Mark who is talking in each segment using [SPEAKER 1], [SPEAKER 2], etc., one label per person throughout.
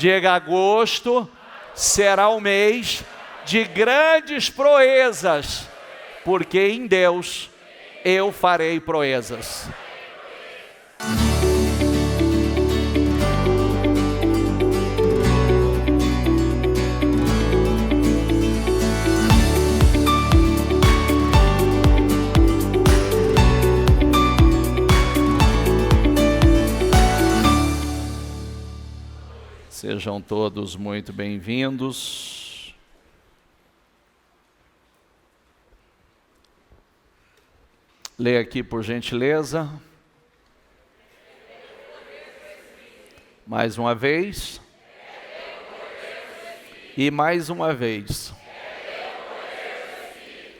[SPEAKER 1] Diga: agosto será o mês de grandes proezas, porque em Deus eu farei proezas. Sejam todos muito bem-vindos. Leia aqui, por gentileza. Mais uma vez. E mais uma vez.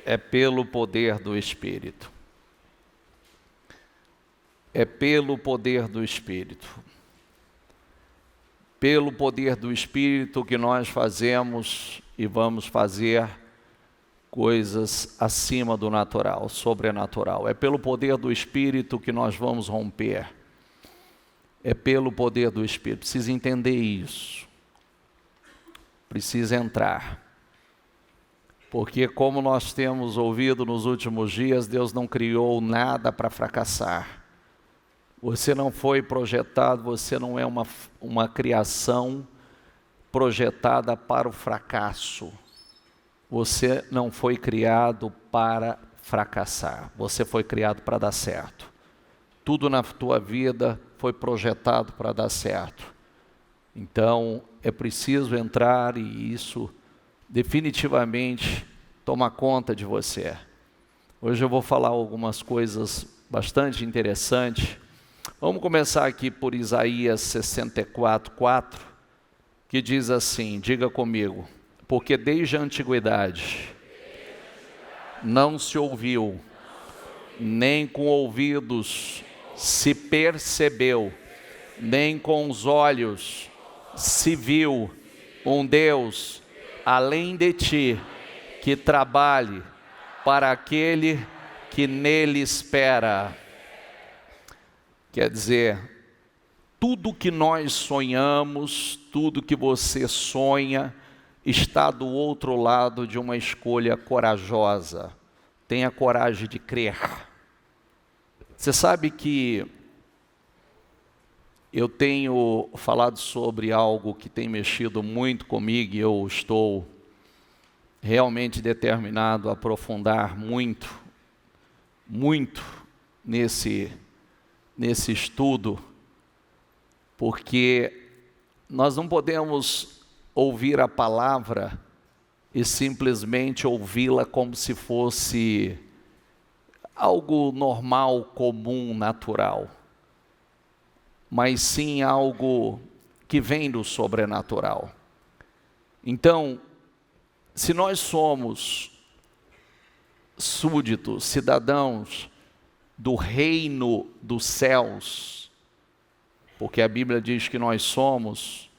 [SPEAKER 1] É pelo poder do Espírito. É pelo poder do Espírito. Pelo poder do Espírito que nós fazemos e vamos fazer coisas acima do natural, sobrenatural. É pelo poder do Espírito que nós vamos romper. É pelo poder do Espírito. Precisa entender isso. Precisa entrar. Porque, como nós temos ouvido nos últimos dias, Deus não criou nada para fracassar. Você não foi projetado, você não é uma criação projetada para o fracasso. Você não foi criado para fracassar, você foi criado para dar certo. Tudo na tua vida foi projetado para dar certo. Então, é preciso entrar e isso definitivamente toma conta de você. Hoje eu vou falar algumas coisas bastante interessantes. Vamos começar aqui por Isaías 64:4, que diz assim, diga comigo: porque desde a antiguidade não se ouviu, nem com ouvidos se percebeu, nem com os olhos se viu um Deus além de ti, que trabalhe para aquele que nele espera. Quer dizer, tudo que nós sonhamos, tudo que você sonha, está do outro lado de uma escolha corajosa. Tenha coragem de crer. Você sabe que eu tenho falado sobre algo que tem mexido muito comigo e eu estou realmente determinado a aprofundar muito nesse estudo, porque nós não podemos ouvir a palavra e simplesmente ouvi-la como se fosse algo normal, comum, natural, mas sim algo que vem do sobrenatural. Então, se nós somos súditos, cidadãos do reino dos céus, porque a Bíblia diz que nós somos,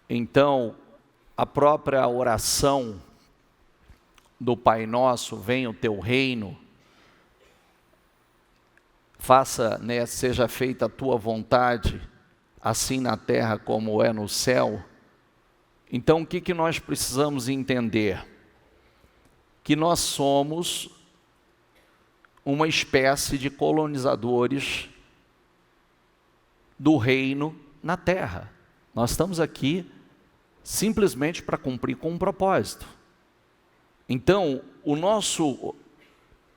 [SPEAKER 1] então a própria oração do Pai Nosso, venha o teu reino, seja feita a tua vontade, assim na terra como é no céu. Então o que nós precisamos entender? Que nós somos uma espécie de colonizadores do reino na terra. Nós estamos aqui simplesmente para cumprir com um propósito. Então, o nosso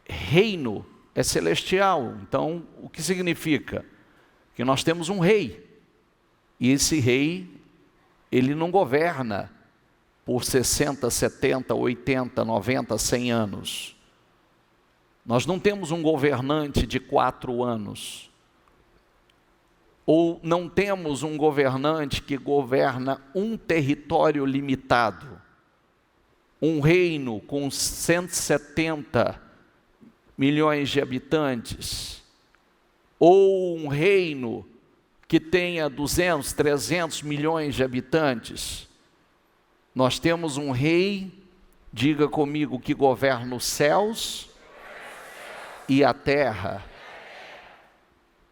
[SPEAKER 1] reino é celestial. Então, o que significa? Que nós temos um rei. E esse rei, ele não governa por 60, 70, 80, 90, 100 anos. Nós não temos um governante de 4 anos. Ou não temos um governante que governa um território limitado. Um reino com 170 milhões de habitantes. Ou um reino que tenha 200, 300 milhões de habitantes. Nós temos um rei, diga comigo, que governa os céus e a terra.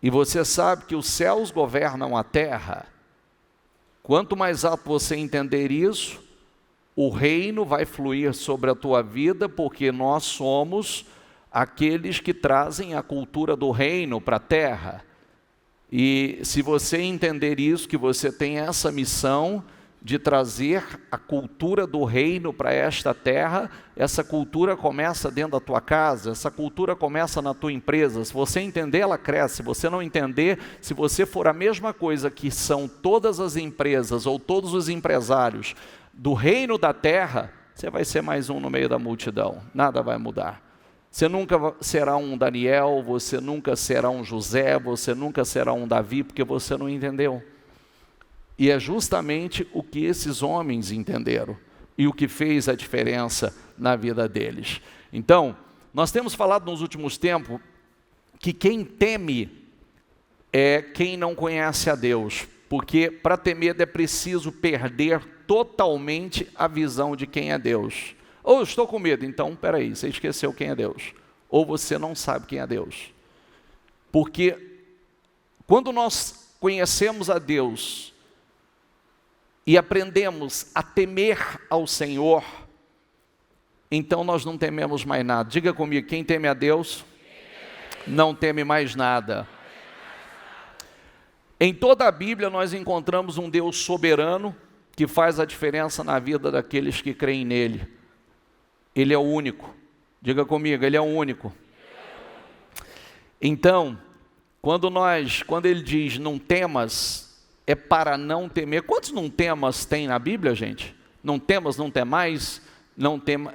[SPEAKER 1] E você sabe que os céus governam a terra. Quanto mais alto você entender isso, o reino vai fluir sobre a tua vida, porque nós somos aqueles que trazem a cultura do reino para a terra. E se você entender isso, que você tem essa missão de trazer a cultura do reino para esta terra, essa cultura começa dentro da tua casa, essa cultura começa na tua empresa. Se você entender, ela cresce. Se você não entender, se você for a mesma coisa que são todas as empresas ou todos os empresários do reino da terra, você vai ser mais um no meio da multidão, nada vai mudar. Você nunca será um Daniel, você nunca será um José, você nunca será um Davi, porque você não entendeu. E é justamente o que esses homens entenderam e o que fez a diferença na vida deles. Então, nós temos falado nos últimos tempos que quem teme é quem não conhece a Deus, porque para temer é preciso perder totalmente a visão de quem é Deus. Ou eu estou com medo, então, peraí, você esqueceu quem é Deus. Ou você não sabe quem é Deus. Porque quando nós conhecemos a Deus e aprendemos a temer ao Senhor, então nós não tememos mais nada. Diga comigo, quem teme a Deus, não teme mais nada. Em toda a Bíblia nós encontramos um Deus soberano que faz a diferença na vida daqueles que creem nele. Ele é o único. Diga comigo, ele é o único. Então, quando ele diz não temas, é para não temer. Quantos não temas tem na Bíblia, gente? Não temas, não temais, não tema,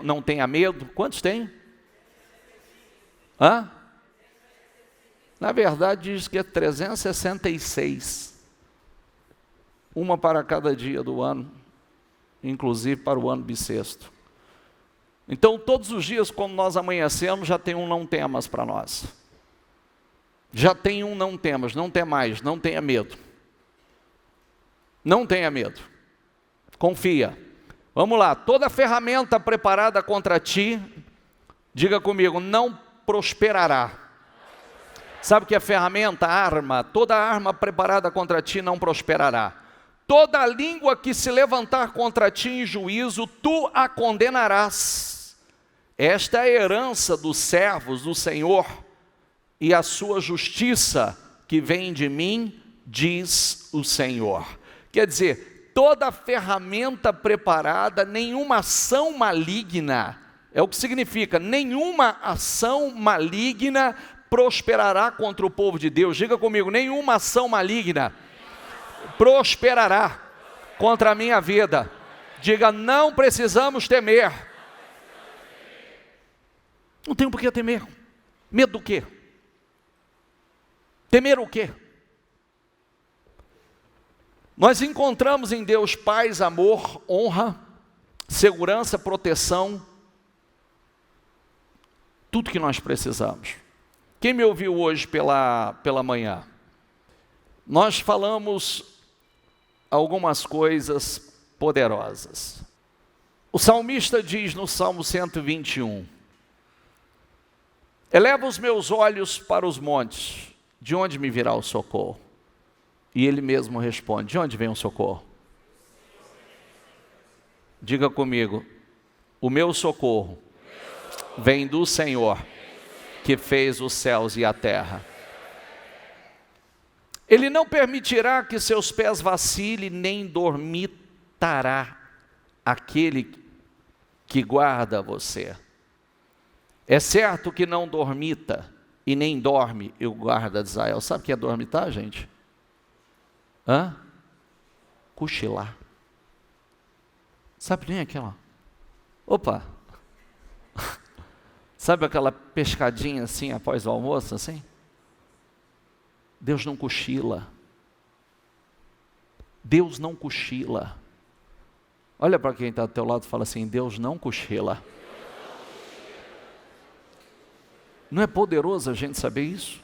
[SPEAKER 1] não tenha medo. Quantos tem? Hã? Na verdade diz que é 366. Uma para cada dia do ano, inclusive para o ano bissexto. Então todos os dias quando nós amanhecemos já tem um não temas para nós. Já tem um não temas, não temais, não tenha medo. Não tenha medo. Confia. Vamos lá, toda ferramenta preparada contra ti, diga comigo, não prosperará. Sabe o que é ferramenta? Arma. Toda arma preparada contra ti não prosperará. Toda língua que se levantar contra ti em juízo, tu a condenarás. Esta é a herança dos servos do Senhor, e a sua justiça que vem de mim, diz o Senhor. Quer dizer, toda ferramenta preparada, nenhuma ação maligna, é o que significa, nenhuma ação maligna prosperará contra o povo de Deus. Diga comigo, nenhuma ação maligna prosperará contra a minha vida. Diga, não precisamos temer. Não tenho por que temer. Medo do quê? Temer o quê? Nós encontramos em Deus paz, amor, honra, segurança, proteção, tudo que nós precisamos. Quem me ouviu hoje pela manhã? Nós falamos algumas coisas poderosas. O salmista diz no Salmo 121, eleva os meus olhos para os montes, de onde me virá o socorro? E ele mesmo responde, de onde vem o socorro? Diga comigo, o meu socorro vem do Senhor, que fez os céus e a terra. Ele não permitirá que seus pés vacilem, nem dormitará aquele que guarda você. É certo que não dormita e nem dorme o guarda de Israel. Sabe o que é dormitar, gente? Cochilar. Sabe nem aquela? Opa! Sabe aquela pescadinha assim após o almoço, assim? Deus não cochila. Deus não cochila. Olha para quem está do teu lado e fala assim, Deus não cochila. Não é poderoso a gente saber isso?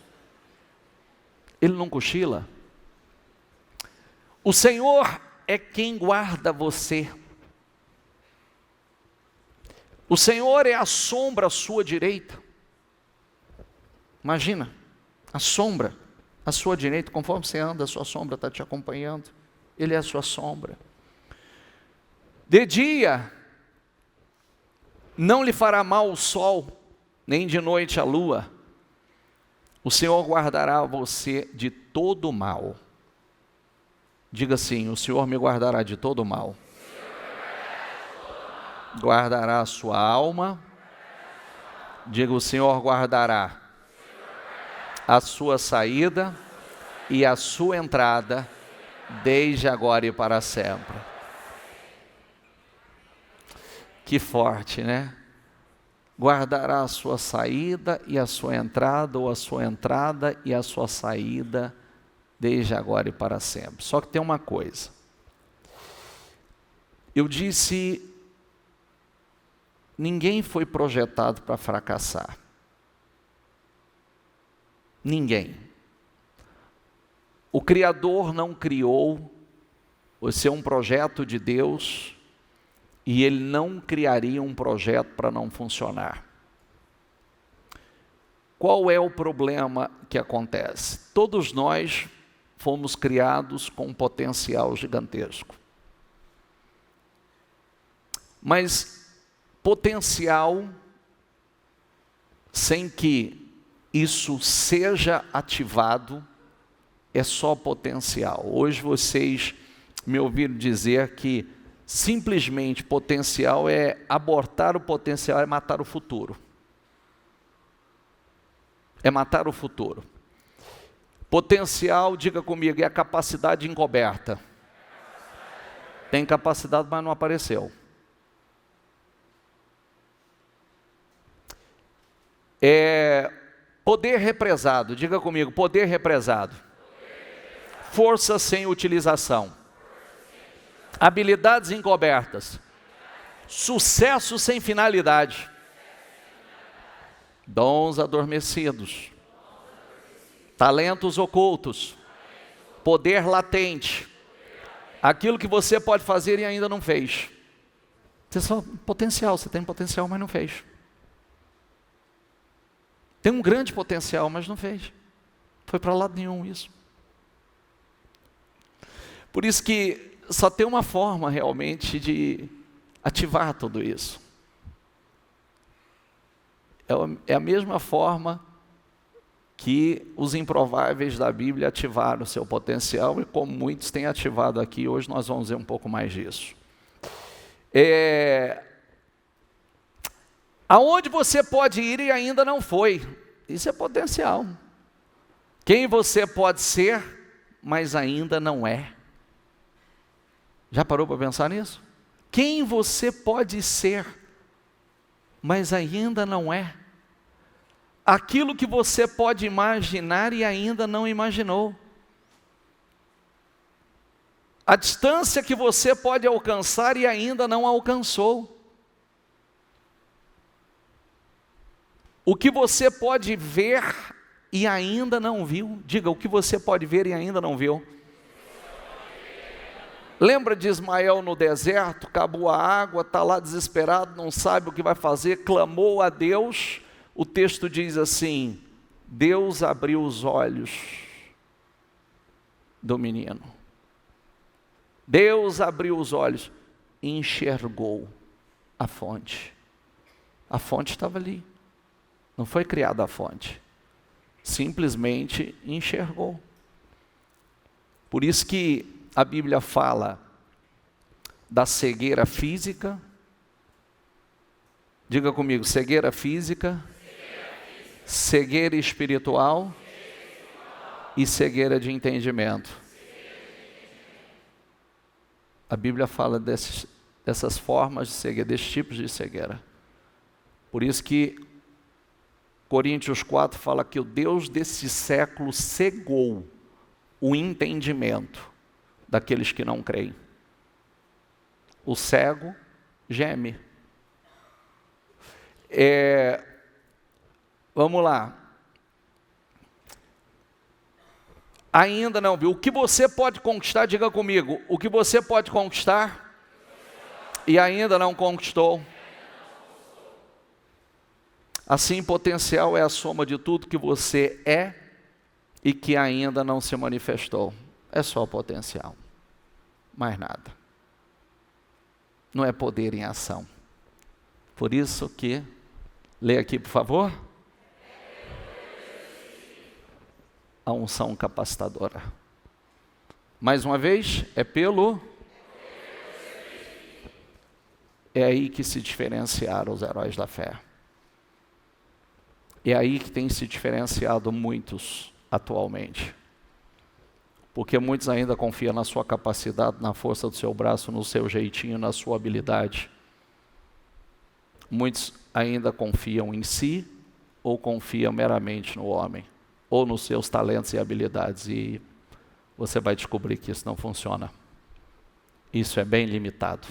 [SPEAKER 1] Ele não cochila. O Senhor é quem guarda você. O Senhor é a sombra à sua direita. Imagina, a sombra à sua direita, conforme você anda, a sua sombra está te acompanhando. Ele é a sua sombra. De dia, não lhe fará mal o sol, nem de noite a lua. O Senhor guardará você de todo mal. Diga assim: o Senhor me guardará de todo mal. Guardará a sua alma. Diga: o Senhor guardará a sua saída e a sua entrada, desde agora e para sempre. Que forte, né? Guardará a sua saída e a sua entrada, ou a sua entrada e a sua saída, desde agora e para sempre. Só que tem uma coisa. Eu disse, ninguém foi projetado para fracassar. Ninguém. O Criador não criou, você é um projeto de Deus, e Ele não criaria um projeto para não funcionar. Qual é o problema que acontece? Todos nós fomos criados com um potencial gigantesco. Mas potencial, sem que isso seja ativado, é só potencial. Hoje vocês me ouviram dizer que simplesmente potencial é abortar o potencial, é matar o futuro. É matar o futuro. Potencial, diga comigo, é a capacidade encoberta. Tem capacidade, mas não apareceu. É poder represado, diga comigo, poder represado. Força sem utilização. Habilidades encobertas. Sucesso sem finalidade. Dons adormecidos. Talentos ocultos. Poder latente. Aquilo que você pode fazer e ainda não fez. Você só potencial, você tem potencial, mas não fez. Tem um grande potencial, mas não fez. Foi para lado nenhum isso. Por isso que só tem uma forma realmente de ativar tudo isso. É a mesma forma que os improváveis da Bíblia ativaram o seu potencial, e como muitos têm ativado aqui, hoje nós vamos ver um pouco mais disso. Aonde você pode ir e ainda não foi, isso é potencial. Quem você pode ser, mas ainda não é. Já parou para pensar nisso? Quem você pode ser, mas ainda não é. Aquilo que você pode imaginar e ainda não imaginou. A distância que você pode alcançar e ainda não alcançou. O que você pode ver e ainda não viu. Diga, o que você pode ver e ainda não viu. Lembra de Ismael no deserto? Acabou a água, está lá desesperado, não sabe o que vai fazer, clamou a Deus. O texto diz assim: Deus abriu os olhos do menino. Deus abriu os olhos e enxergou a fonte. A fonte estava ali. Não foi criada a fonte. Simplesmente enxergou. Por isso que a Bíblia fala da cegueira física. Diga comigo, cegueira física, cegueira espiritual e cegueira de entendimento. A Bíblia fala dessas formas de cegueira, desses tipos de cegueira. Por isso que Coríntios 4 fala que o Deus desse século cegou o entendimento daqueles que não creem. O cego geme. Vamos lá. Ainda não viu. O que você pode conquistar, diga comigo. O que você pode conquistar e ainda não conquistou. Assim, potencial é a soma de tudo que você é e que ainda não se manifestou. É só potencial. mais nada. Não é poder em ação. Por isso que, lê aqui por favor. A unção capacitadora. Mais uma vez, é aí que se diferenciaram os heróis da fé. É aí que tem se diferenciado muitos atualmente. Porque muitos ainda confiam na sua capacidade, na força do seu braço, no seu jeitinho, na sua habilidade. Muitos ainda confiam em si ou confiam meramente no homem, ou nos seus talentos e habilidades. E você vai descobrir que isso não funciona. Isso é bem limitado.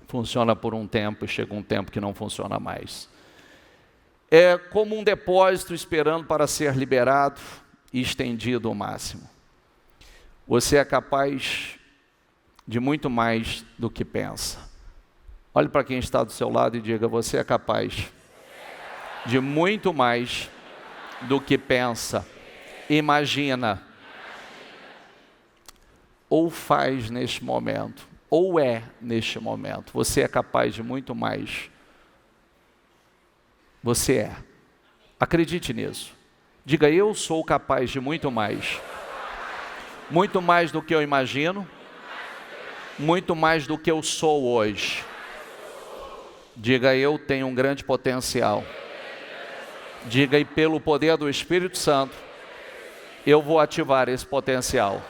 [SPEAKER 1] Funciona por um tempo e chega um tempo que não funciona mais. É como um depósito esperando para ser liberado e estendido ao máximo. Você é capaz de muito mais do que pensa. Olhe para quem está do seu lado e diga: você é capaz de muito mais do que pensa, imagina, ou faz neste momento, ou é neste momento. Você é capaz de muito mais. Você é. Acredite nisso. Diga: eu sou capaz de muito mais. Muito mais do que eu imagino, muito mais do que eu sou hoje. Diga: eu tenho um grande potencial. Diga: e pelo poder do Espírito Santo, eu vou ativar esse potencial.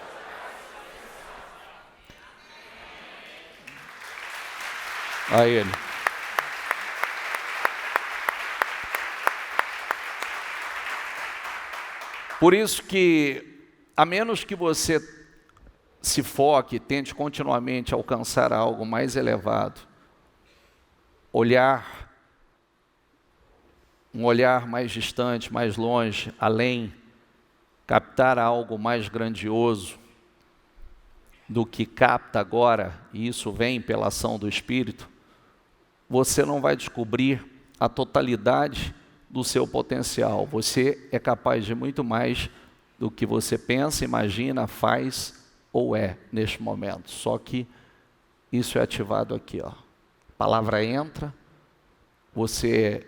[SPEAKER 1] A Ele. Por isso que, a menos que você se foque, tente continuamente alcançar algo mais elevado, um olhar mais distante, mais longe, além, captar algo mais grandioso do que capta agora, e isso vem pela ação do Espírito, você não vai descobrir a totalidade do seu potencial. Você é capaz de muito mais do que você pensa, imagina, faz ou é neste momento. Só que isso é ativado aqui, ó. A palavra entra, você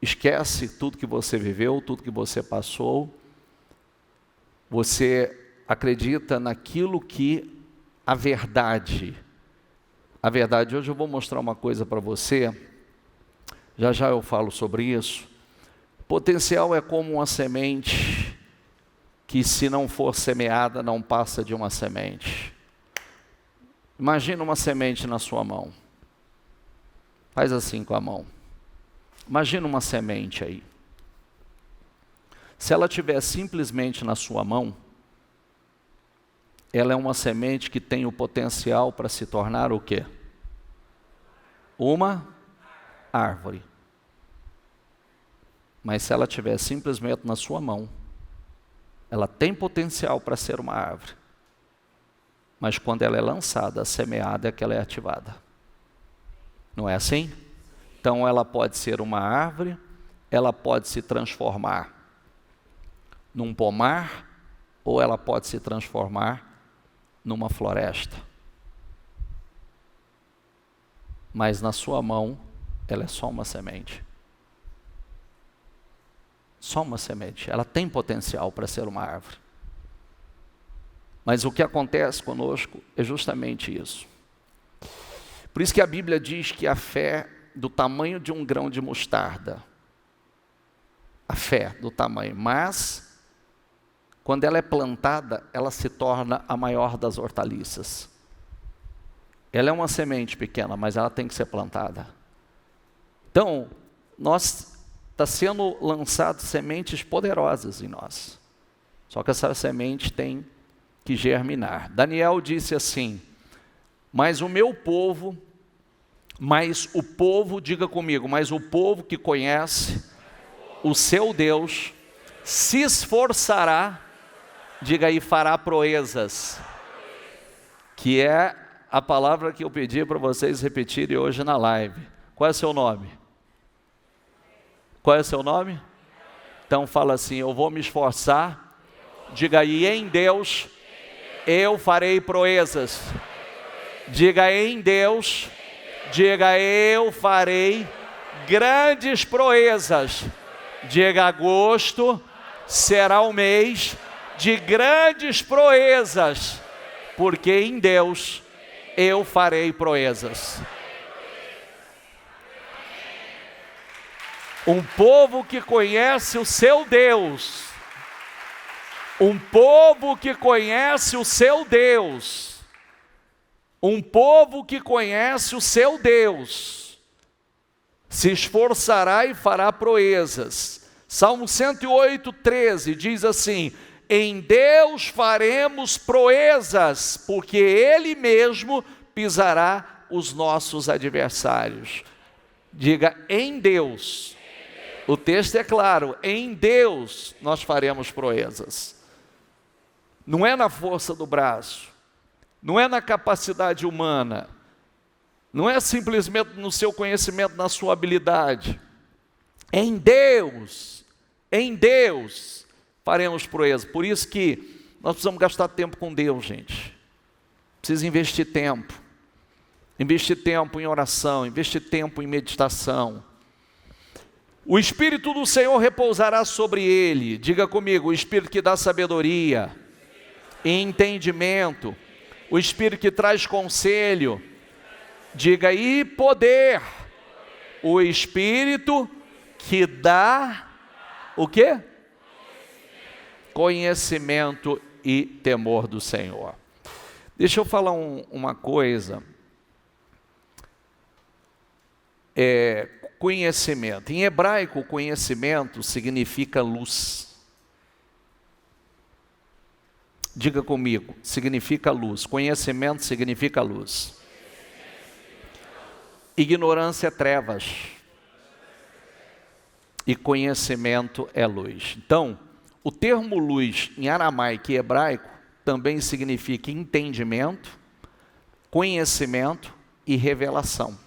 [SPEAKER 1] esquece tudo que você viveu, tudo que você passou, você acredita naquilo que a verdade, hoje eu vou mostrar uma coisa para você, já já eu falo sobre isso. Potencial é como uma semente que, se não for semeada, não passa de uma semente. Imagina uma semente na sua mão. Faz assim com a mão. Imagina uma semente aí. Se ela estiver simplesmente na sua mão, ela é uma semente que tem o potencial para se tornar o quê? Uma árvore. Mas se ela estiver simplesmente na sua mão, ela tem potencial para ser uma árvore. Mas quando ela é lançada, semeada, é que ela é ativada. Não é assim? Então ela pode ser uma árvore, ela pode se transformar num pomar, ou ela pode se transformar numa floresta. Mas na sua mão, ela é só uma semente. Só uma semente. Ela tem potencial para ser uma árvore. Mas o que acontece conosco é justamente isso. Por isso que a Bíblia diz que a fé do tamanho de um grão de mostarda, a fé do tamanho, mas quando ela é plantada, ela se torna a maior das hortaliças. Ela é uma semente pequena, mas ela tem que ser plantada. Então, está sendo lançado sementes poderosas em nós. Só que essa semente tem que germinar. Daniel disse assim: mas o meu povo, diga comigo, mas o povo que conhece o seu Deus se esforçará, diga aí, fará proezas, que é a palavra que eu pedi para vocês repetirem hoje na live. Qual é o seu nome? Qual é o seu nome? Então fala assim: eu vou me esforçar, diga aí, em Deus eu farei proezas. Diga em Deus, diga eu farei grandes proezas. Diga agosto será o mês de grandes proezas, porque em Deus eu farei proezas. Um povo que conhece o seu Deus, um povo que conhece o seu Deus, um povo que conhece o seu Deus, se esforçará e fará proezas. Salmo 108, 13 diz assim: em Deus faremos proezas, porque Ele mesmo pisará os nossos adversários. Diga em Deus. O texto é claro, em Deus nós faremos proezas. Não é na força do braço, não é na capacidade humana, não é simplesmente no seu conhecimento, na sua habilidade. Em Deus faremos proezas. Por isso que nós precisamos gastar tempo com Deus, gente. Precisa investir tempo em oração, investir tempo em meditação. O Espírito do Senhor repousará sobre ele. Diga comigo, o Espírito que dá sabedoria e entendimento, o Espírito que traz conselho, diga e poder, o Espírito que dá o quê? Conhecimento e temor do Senhor. Deixa eu falar uma coisa. Conhecimento. Em hebraico, conhecimento significa luz. Diga comigo, significa luz. Conhecimento significa luz. Ignorância é trevas. E conhecimento é luz. Então, o termo luz em aramaico e hebraico também significa entendimento, conhecimento e revelação.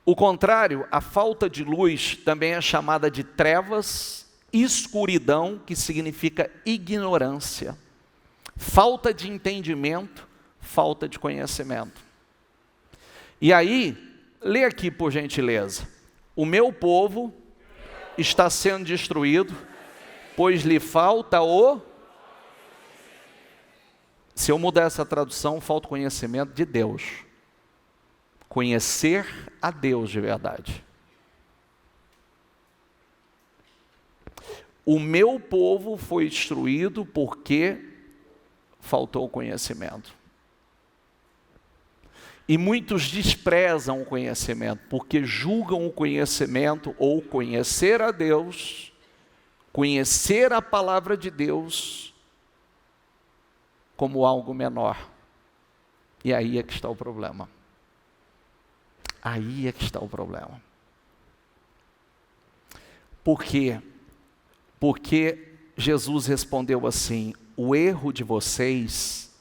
[SPEAKER 1] O contrário, a falta de luz também é chamada de trevas, escuridão, que significa ignorância. Falta de entendimento, falta de conhecimento. E aí, lê aqui por gentileza. O meu povo está sendo destruído, pois lhe falta o... Se eu mudar essa tradução, falta o conhecimento de Deus. Conhecer a Deus de verdade. O meu povo foi destruído porque faltou conhecimento. E muitos desprezam o conhecimento, porque julgam o conhecimento ou conhecer a Deus, conhecer a palavra de Deus, como algo menor. E aí é que está o problema. Aí é que está o problema. Por quê? Porque Jesus respondeu assim: o erro de vocês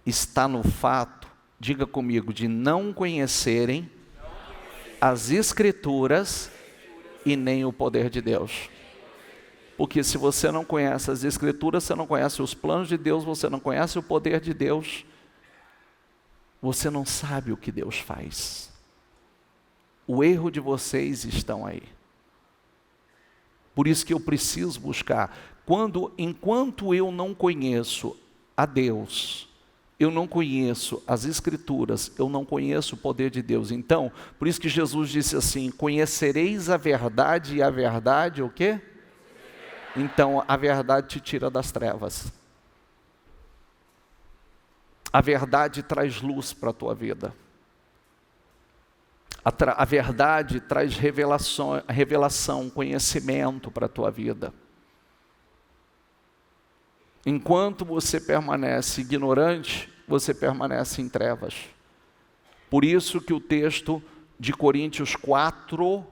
[SPEAKER 1] está no fato, diga comigo, de não conhecerem as Escrituras e nem o poder de Deus. Porque se você não conhece as Escrituras, você não conhece os planos de Deus, você não conhece o poder de Deus, você não sabe o que Deus faz. O erro de vocês estão aí. Por isso que eu preciso buscar. Enquanto eu não conheço a Deus, eu não conheço as Escrituras, eu não conheço o poder de Deus. Então, por isso que Jesus disse assim: conhecereis a verdade, e a verdade o quê? Então, a verdade te tira das trevas. A verdade traz luz para a tua vida. A verdade traz revelação, conhecimento para a tua vida. Enquanto você permanece ignorante, você permanece em trevas. Por isso que o texto de Coríntios 4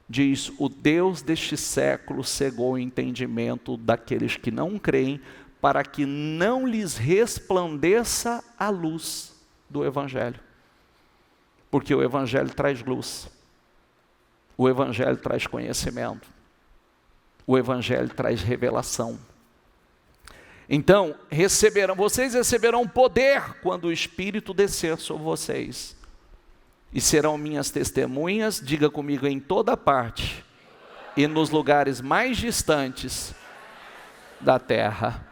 [SPEAKER 1] diz: o Deus deste século cegou o entendimento daqueles que não creem, para que não lhes resplandeça a luz do Evangelho. Porque o Evangelho traz luz, o Evangelho traz conhecimento, o Evangelho traz revelação. Então, vocês receberão poder quando o Espírito descer sobre vocês. E serão minhas testemunhas, diga comigo, em toda parte e nos lugares mais distantes da terra.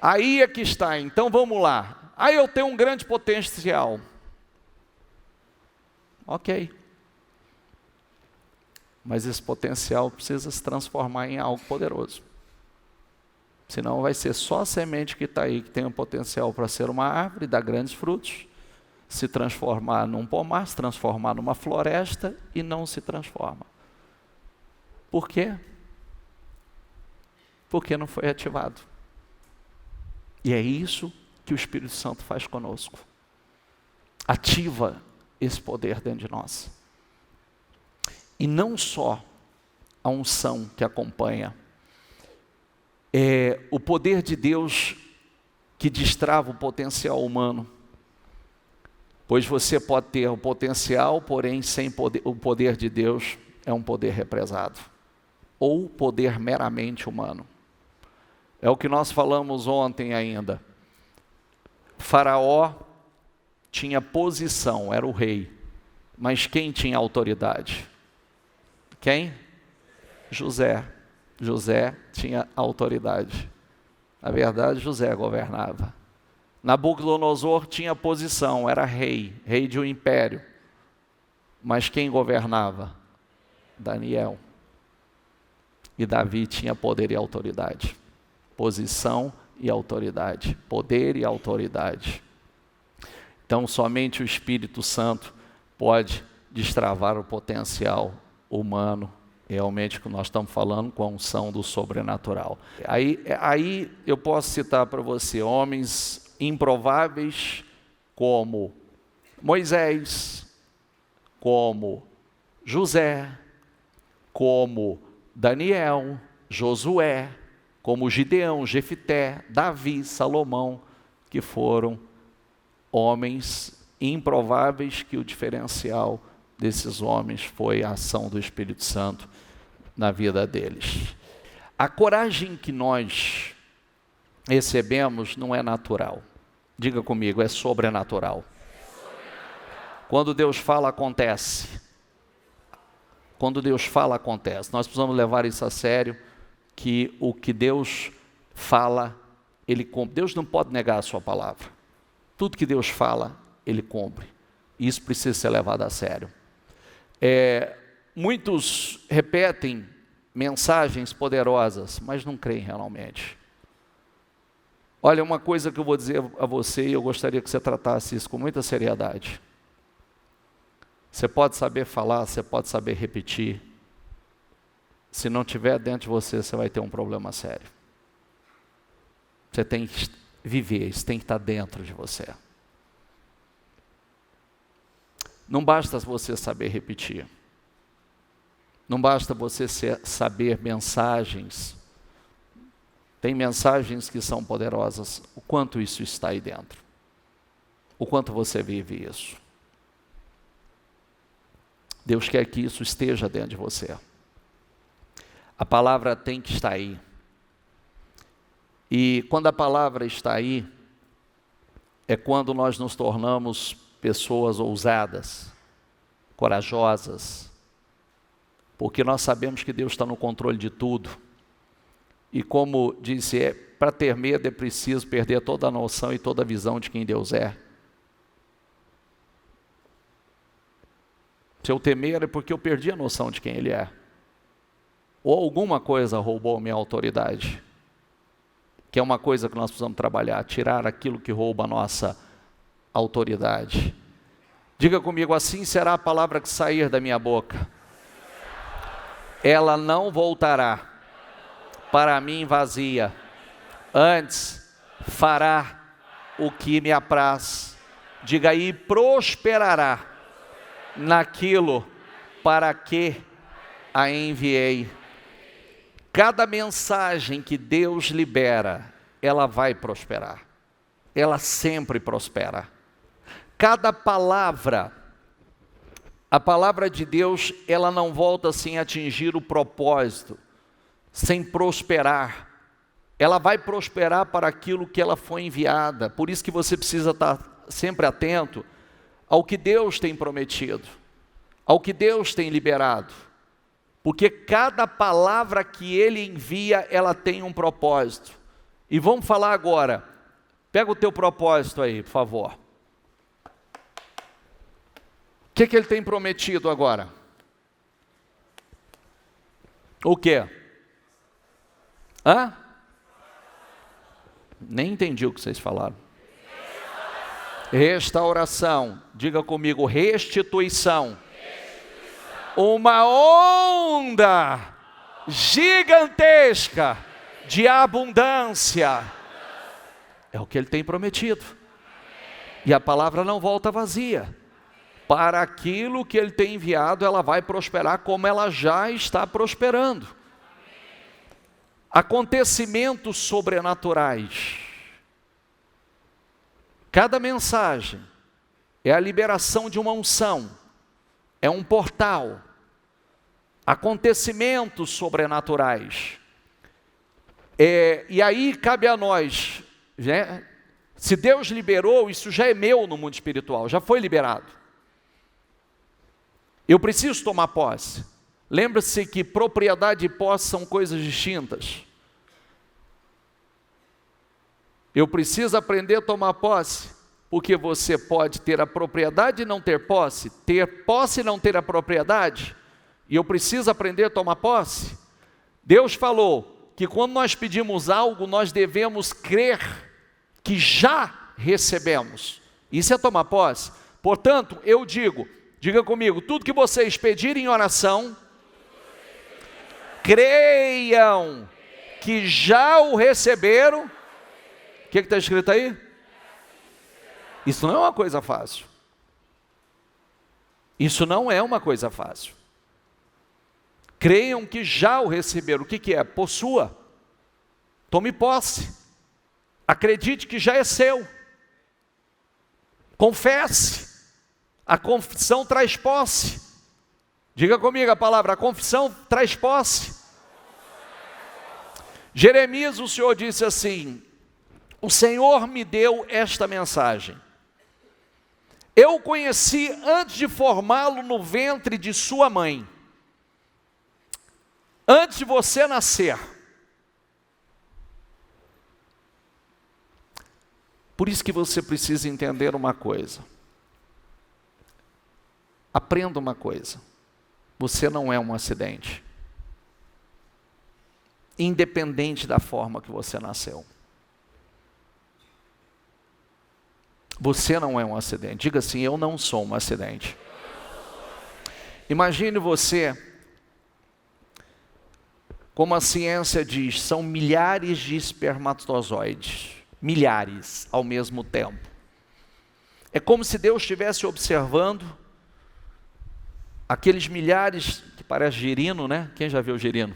[SPEAKER 1] Aí é que está, então vamos lá. Aí eu tenho um grande potencial. Ok. Mas esse potencial precisa se transformar em algo poderoso. Senão vai ser só a semente que está aí, que tem o potencial para ser uma árvore, dar grandes frutos, se transformar num pomar, se transformar numa floresta e não se transforma. Por quê? Porque não foi ativado. E é isso que o Espírito Santo faz conosco. Ativa esse poder dentro de nós. E não só a unção que acompanha, é o poder de Deus que destrava o potencial humano. Pois você pode ter o potencial, porém sem poder, o poder de Deus é um poder represado. Ou poder meramente humano. É o que nós falamos ontem ainda. Faraó tinha posição, era o rei. Mas quem tinha autoridade? Quem? José. José tinha autoridade. Na verdade, José governava. Nabucodonosor tinha posição, era rei de um império. Mas quem governava? Daniel. E Davi tinha poder e autoridade. Posição e autoridade. Poder e autoridade. Então, somente o Espírito Santo pode destravar o potencial humano, realmente, que nós estamos falando com a unção do sobrenatural. Aí eu posso citar para você homens improváveis como Moisés, como José, como Daniel, Josué, como Gideão, Jefité, Davi, Salomão, que foram homens improváveis, que o diferencial desses homens foi a ação do Espírito Santo na vida deles. A coragem que nós recebemos não é natural. Diga comigo, é sobrenatural. Quando Deus fala, acontece. Quando Deus fala, acontece. Nós precisamos levar isso a sério, que o que Deus fala, Ele cumpre. Deus não pode negar a sua palavra. Tudo que Deus fala, Ele cumpre. Isso precisa ser levado a sério. Muitos repetem mensagens poderosas, mas não creem realmente. Olha, uma coisa que eu vou dizer a você, e eu gostaria que você tratasse isso com muita seriedade. Você pode saber falar, você pode saber repetir. Se não tiver dentro de você, você vai ter um problema sério. Você tem que viver, isso tem que estar dentro de você. Não basta você saber repetir. Não basta você saber mensagens. Tem mensagens que são poderosas. O quanto isso está aí dentro? O quanto você vive isso? Deus quer que isso esteja dentro de você. A palavra tem que estar aí. E quando a palavra está aí, é quando nós nos tornamos pessoas ousadas, corajosas, porque nós sabemos que Deus está no controle de tudo. E como disse, para ter medo é preciso perder toda a noção e toda a visão de quem Deus é. Se eu temer é porque eu perdi a noção de quem Ele é. Ou alguma coisa roubou minha autoridade. Que é uma coisa que nós precisamos trabalhar, tirar aquilo que rouba a nossa autoridade. Diga comigo, assim será a palavra que sair da minha boca. Ela não voltará para mim vazia, antes fará o que me apraz. Diga aí, prosperará naquilo para que a enviei. Cada mensagem que Deus libera, ela vai prosperar. Ela sempre prospera. Cada palavra, a palavra de Deus, ela não volta sem atingir o propósito, sem prosperar. ela vai prosperar para aquilo que ela foi enviada. Por isso que você precisa estar sempre atento ao que Deus tem prometido, ao que Deus tem liberado. Porque cada palavra que Ele envia, ela tem um propósito. E vamos falar agora. Pega o teu propósito aí, por favor. O que Ele tem prometido agora? O quê? Hã? Nem entendi o que vocês falaram. Restauração. Diga comigo, restituição. Uma onda gigantesca de abundância. É o que Ele tem prometido. E a palavra não volta vazia. Para aquilo que Ele tem enviado, ela vai prosperar como ela já está prosperando. Acontecimentos sobrenaturais. Cada mensagem é a liberação de uma unção, é um portal. Acontecimentos sobrenaturais. E aí cabe a nós, né? Se Deus liberou, isso já é meu no mundo espiritual, já foi liberado. Eu preciso tomar posse. Lembre-se que propriedade e posse são coisas distintas. Eu preciso aprender a tomar posse, porque você pode ter a propriedade e não ter posse e não ter a propriedade, e eu preciso aprender a tomar posse. Deus falou que quando nós pedimos algo, nós devemos crer que já recebemos. Isso é tomar posse. Portanto, eu diga comigo, tudo que vocês pedirem em oração, creiam que já o receberam. O que está escrito aí? Isso não é uma coisa fácil. Isso não é uma coisa fácil. Creiam que já o receberam. O que é? Possua. Tome posse. Acredite que já é seu. Confesse. A confissão traz posse. Diga comigo a palavra, a confissão traz posse. Jeremias, o Senhor disse assim: o Senhor me deu esta mensagem. Eu o conheci antes de formá-lo no ventre de sua mãe. Antes de você nascer. Por isso que você precisa entender uma coisa. Aprenda uma coisa. Você não é um acidente. Independente da forma que você nasceu. Você não é um acidente. Diga assim, eu não sou um acidente. Imagine você, como a ciência diz, são milhares de espermatozoides. Milhares ao mesmo tempo. É como se Deus estivesse observando aqueles milhares, que parece girino, né? Quem já viu girino?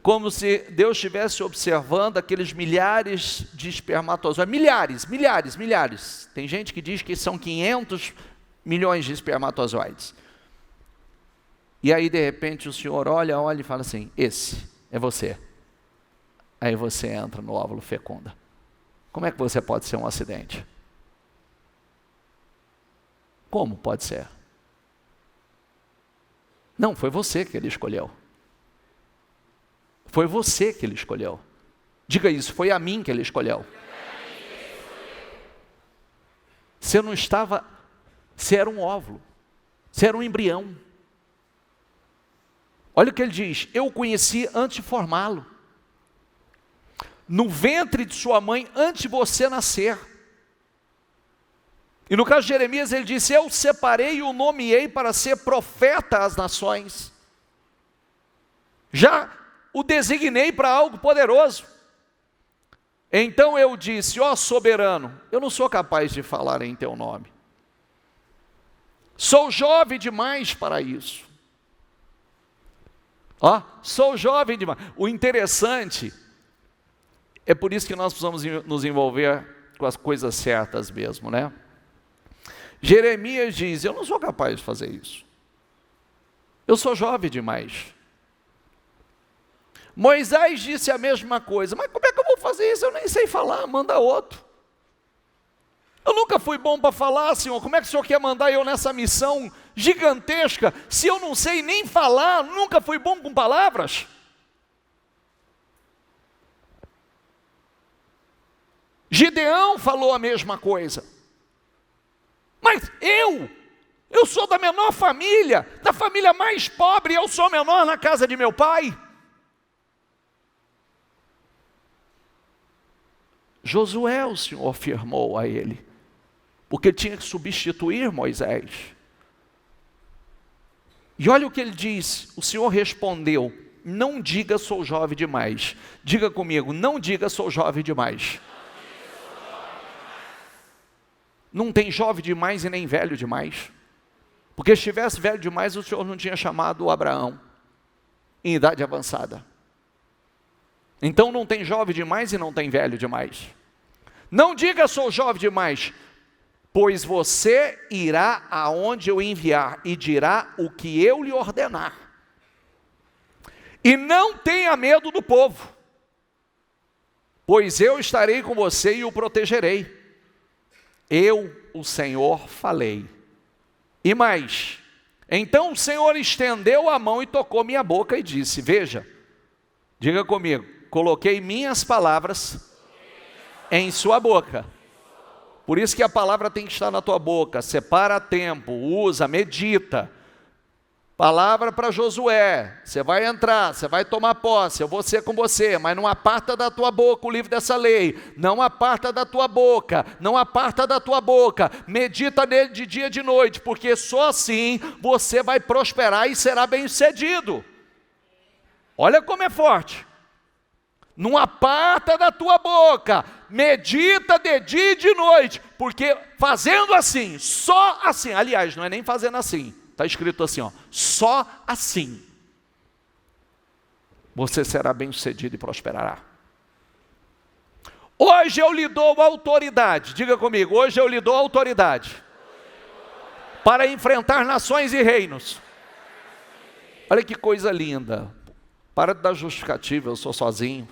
[SPEAKER 1] Como se Deus estivesse observando aqueles milhares de espermatozoides. Milhares. Tem gente que diz que são 500 milhões de espermatozoides. E aí, de repente, o Senhor olha e fala assim, esse é você. Aí você entra no óvulo fecunda. Como é que você pode ser um acidente? Como pode ser? Não, foi você que Ele escolheu. Foi você que Ele escolheu. Diga isso, foi a mim que Ele escolheu. Você não estava, você era um óvulo, você era um embrião. Olha o que Ele diz, eu o conheci antes de formá-lo. No ventre de sua mãe, antes de você nascer. E no caso de Jeremias, ele disse, eu o separei e o nomeei para ser profeta às nações. Já o designei para algo poderoso. Então eu disse, ó soberano, eu não sou capaz de falar em teu nome. Sou jovem demais para isso. Sou jovem demais. O interessante, é por isso que nós precisamos nos envolver com as coisas certas mesmo, né? Jeremias diz, eu não sou capaz de fazer isso. Eu sou jovem demais. Moisés disse a mesma coisa, mas como é que eu vou fazer isso? Eu nem sei falar, manda outro. Eu nunca fui bom para falar, Senhor, como é que o Senhor quer mandar eu nessa missão gigantesca, se eu não sei nem falar, nunca fui bom com palavras? Gideão falou a mesma coisa. Mas eu sou da menor família, da família mais pobre, eu sou menor na casa de meu pai. Josué, o Senhor afirmou a ele, porque ele tinha que substituir Moisés. E olha o que ele diz, o Senhor respondeu, não diga sou jovem demais. Diga comigo, não diga sou jovem demais. Não tem jovem demais e nem velho demais. Porque se tivesse velho demais, o Senhor não tinha chamado Abraão em idade avançada. Então não tem jovem demais e não tem velho demais. Não diga sou jovem demais, pois você irá aonde eu enviar e dirá o que eu lhe ordenar. E não tenha medo do povo, pois eu estarei com você e o protegerei. Eu, o Senhor, falei. E mais, então o Senhor estendeu a mão e tocou minha boca e disse, veja, diga comigo, coloquei minhas palavras em sua boca. Por isso que a palavra tem que estar na tua boca. Separa tempo, usa, medita. Palavra para Josué, você vai entrar, você vai tomar posse, eu vou ser com você, mas não aparta da tua boca o livro dessa lei, não aparta da tua boca, não aparta da tua boca, medita nele de dia e de noite, porque só assim você vai prosperar e será bem-sucedido. Olha como é forte. Não aparta da tua boca, medita de dia e de noite, porque fazendo assim, só assim, aliás, não é nem fazendo assim, está escrito assim, ó, só assim, você será bem-sucedido e prosperará. Hoje eu lhe dou autoridade, diga comigo, hoje eu lhe dou autoridade, para enfrentar nações e reinos. Olha que coisa linda, para de dar justificativa, eu sou sozinho.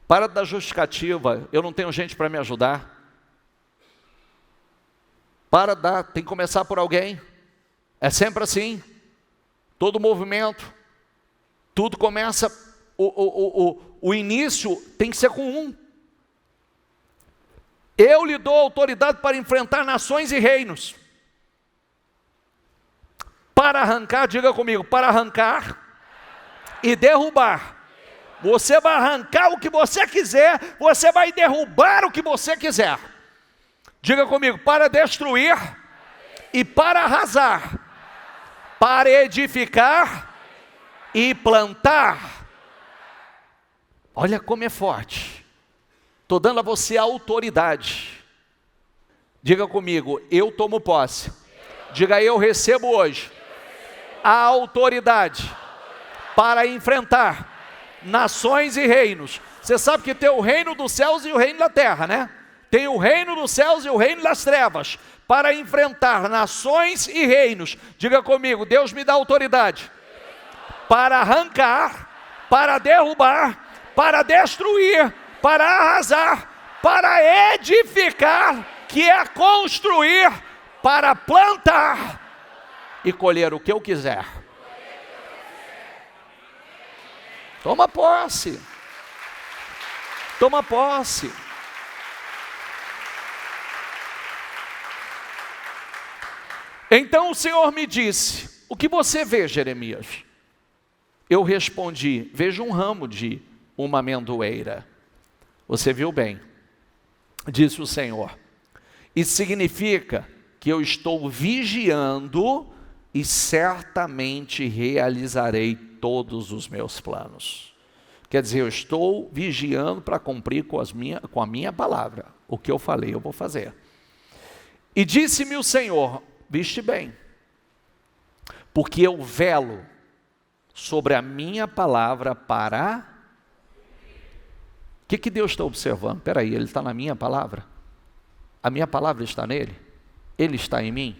[SPEAKER 1] Para de dar justificativa, eu não tenho gente para me ajudar. Para de dar, tem que começar por alguém. É sempre assim. Todo movimento, tudo começa, o início tem que ser com um. Eu lhe dou autoridade para enfrentar nações e reinos. Para arrancar, diga comigo, para arrancar e derrubar. Você vai arrancar o que você quiser, você vai derrubar o que você quiser. Diga comigo, para destruir e para arrasar, para edificar e plantar. Olha como é forte. Estou dando a você autoridade. Diga comigo, eu tomo posse. Diga, eu recebo hoje a autoridade para enfrentar nações e reinos. Você sabe que tem o reino dos céus e o reino da terra, né? Tem o reino dos céus e o reino das trevas. Para enfrentar nações e reinos. Diga comigo, Deus me dá autoridade para arrancar, para derrubar, para destruir, para arrasar, para edificar, que é construir, para plantar e colher o que eu quiser. Toma posse. Toma posse. Então o Senhor me disse, o que você vê, Jeremias? Eu respondi, vejo um ramo de uma amendoeira. Você viu bem, disse o Senhor. Isso significa que eu estou vigiando e certamente realizarei todos os meus planos. Quer dizer, eu estou vigiando para cumprir com a minha palavra. O que eu falei, eu vou fazer. E disse-me o Senhor, viste bem, porque eu velo sobre a minha palavra para... O que Deus está observando? Espera aí, Ele está na minha palavra? A minha palavra está nele? Ele está em mim?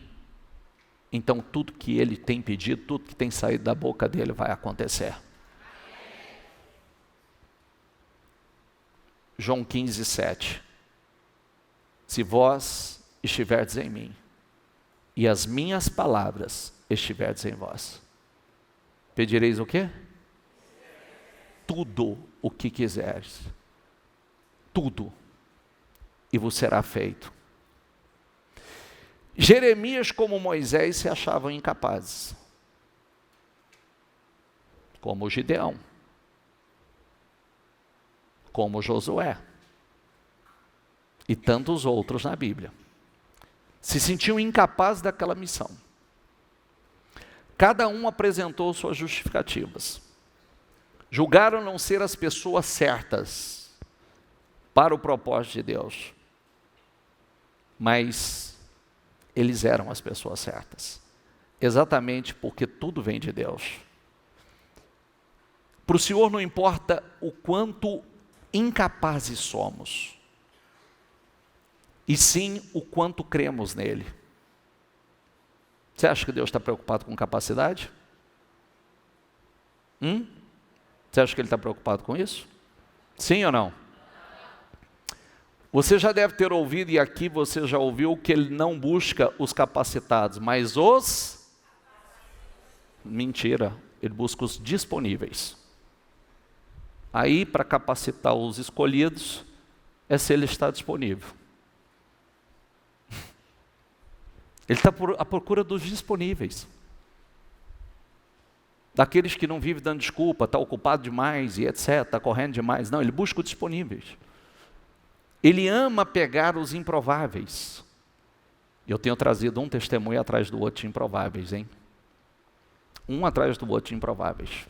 [SPEAKER 1] Então tudo que Ele tem pedido, tudo que tem saído da boca dele vai acontecer. João 15, 7. Se vós estiverdes em mim, e as minhas palavras estiverdes em vós, pedireis o quê? Tudo o que quiseres. Tudo. E vos será feito. Jeremias, como Moisés, se achavam incapazes. Como Gideão. Como Josué. E tantos outros na Bíblia. Se sentiam incapazes daquela missão. Cada um apresentou suas justificativas. Julgaram não ser as pessoas certas para o propósito de Deus. Mas eles eram as pessoas certas. Exatamente porque tudo vem de Deus. Para o Senhor não importa o quanto incapazes somos, e sim o quanto cremos nele. Você acha que Deus está preocupado com capacidade? Você acha que Ele está preocupado com isso? Sim ou não? Você já deve ter ouvido, e aqui você já ouviu, que Ele não busca os capacitados, mas os... Mentira, Ele busca os disponíveis. Aí, para capacitar os escolhidos, é se Ele está disponível. Ele está à procura dos disponíveis. Daqueles que não vivem dando desculpa, está ocupado demais e etc., está correndo demais. Não, Ele busca os disponíveis. Ele ama pegar os improváveis. Eu tenho trazido um testemunho atrás do outro de improváveis, hein? Um atrás do outro de improváveis.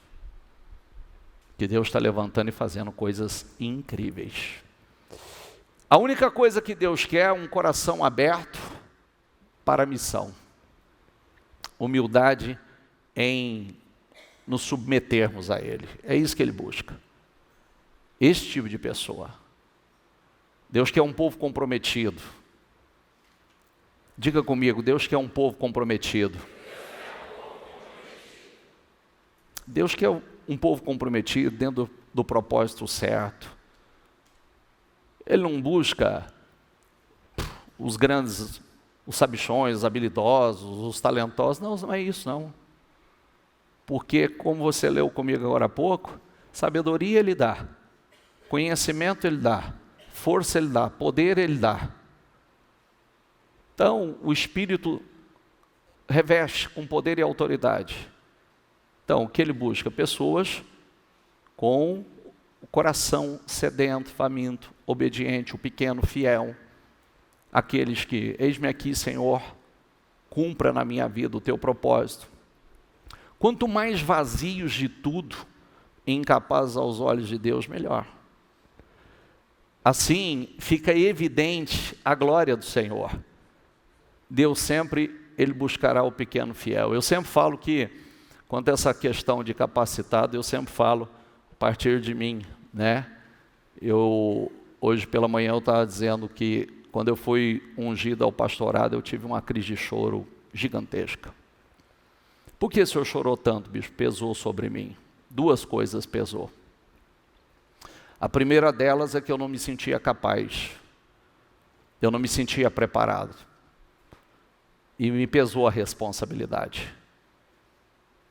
[SPEAKER 1] Que Deus está levantando e fazendo coisas incríveis. A única coisa que Deus quer é um coração aberto para a missão. Humildade em nos submetermos a Ele. É isso que Ele busca. Esse tipo de pessoa. Deus quer um povo comprometido. Diga comigo, Deus quer um povo comprometido. Deus quer um povo comprometido dentro do propósito certo. Ele não busca os grandes, os sabichões, os habilidosos, os talentosos. Não, não é isso não. Porque, como você leu comigo agora há pouco, sabedoria Ele dá, conhecimento Ele dá, força Ele dá, poder Ele dá. Então, o Espírito reveste com poder e autoridade. Então, o que Ele busca? Pessoas com o coração sedento, faminto, obediente, o pequeno, fiel. Aqueles que, eis-me aqui, Senhor, cumpra na minha vida o Teu propósito. Quanto mais vazios de tudo e incapazes aos olhos de Deus, melhor. Assim, fica evidente a glória do Senhor. Deus sempre, Ele buscará o pequeno fiel. Eu sempre falo que, quanto a essa questão de capacitado, eu sempre falo, a partir de mim, né? Hoje pela manhã eu estava dizendo que, quando eu fui ungido ao pastorado, eu tive uma crise de choro gigantesca. Por que o senhor chorou tanto, bicho? Pesou sobre mim. Duas coisas pesou. A primeira delas é que eu não me sentia capaz. Eu não me sentia preparado. E me pesou a responsabilidade.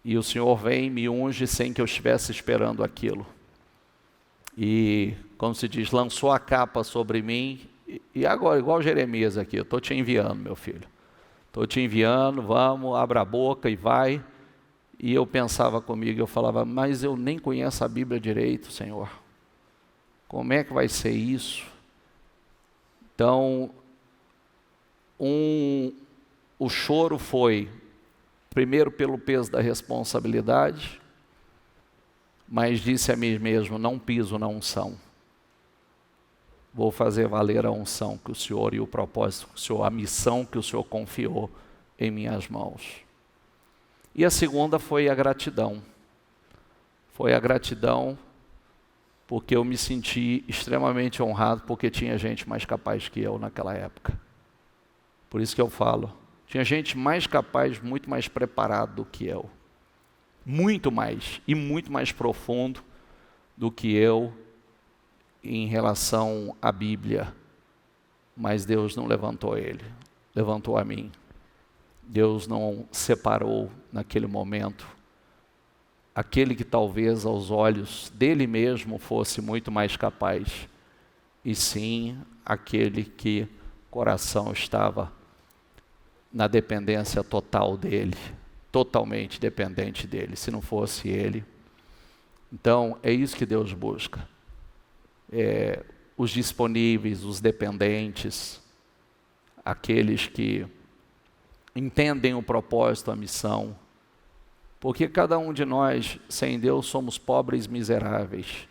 [SPEAKER 1] E o Senhor vem e me unge sem que eu estivesse esperando aquilo. E, como se diz, lançou a capa sobre mim. E agora, igual Jeremias aqui, eu estou te enviando, meu filho. Estou te enviando, vamos, abra a boca e vai. E eu pensava comigo, eu falava, mas eu nem conheço a Bíblia direito, Senhor. Como é que vai ser isso? Então, o choro foi, primeiro pelo peso da responsabilidade, mas disse a mim mesmo, não piso na unção. Vou fazer valer a unção que o Senhor e o propósito que o Senhor, a missão que o Senhor confiou em minhas mãos. E a segunda foi a gratidão. Foi a gratidão porque eu me senti extremamente honrado porque tinha gente mais capaz que eu naquela época. Por isso que eu falo, tinha gente mais capaz, muito mais preparado do que eu. Muito mais, e muito mais profundo do que eu em relação à Bíblia, mas Deus não levantou ele, levantou a mim. Deus não separou naquele momento aquele que talvez aos olhos dele mesmo fosse muito mais capaz, e sim aquele que o coração estava na dependência total dele, totalmente dependente dele. Se não fosse ele, então é isso que Deus busca. Os disponíveis, os dependentes, aqueles que entendem o propósito, a missão, porque cada um de nós, sem Deus, somos pobres miseráveis,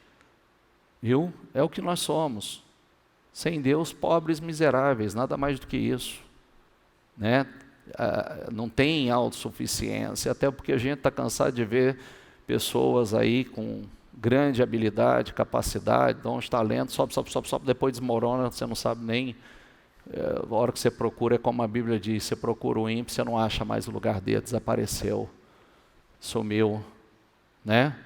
[SPEAKER 1] viu? É o que nós somos, sem Deus, pobres miseráveis, nada mais do que isso, né? Não tem autossuficiência, até porque a gente está cansado de ver pessoas aí com grande habilidade, capacidade, dons, talentos, sobe, depois desmorona, você não sabe nem, a hora que você procura, é como a Bíblia diz, você procura o ímpio, você não acha mais o lugar dele, desapareceu, sumiu, né?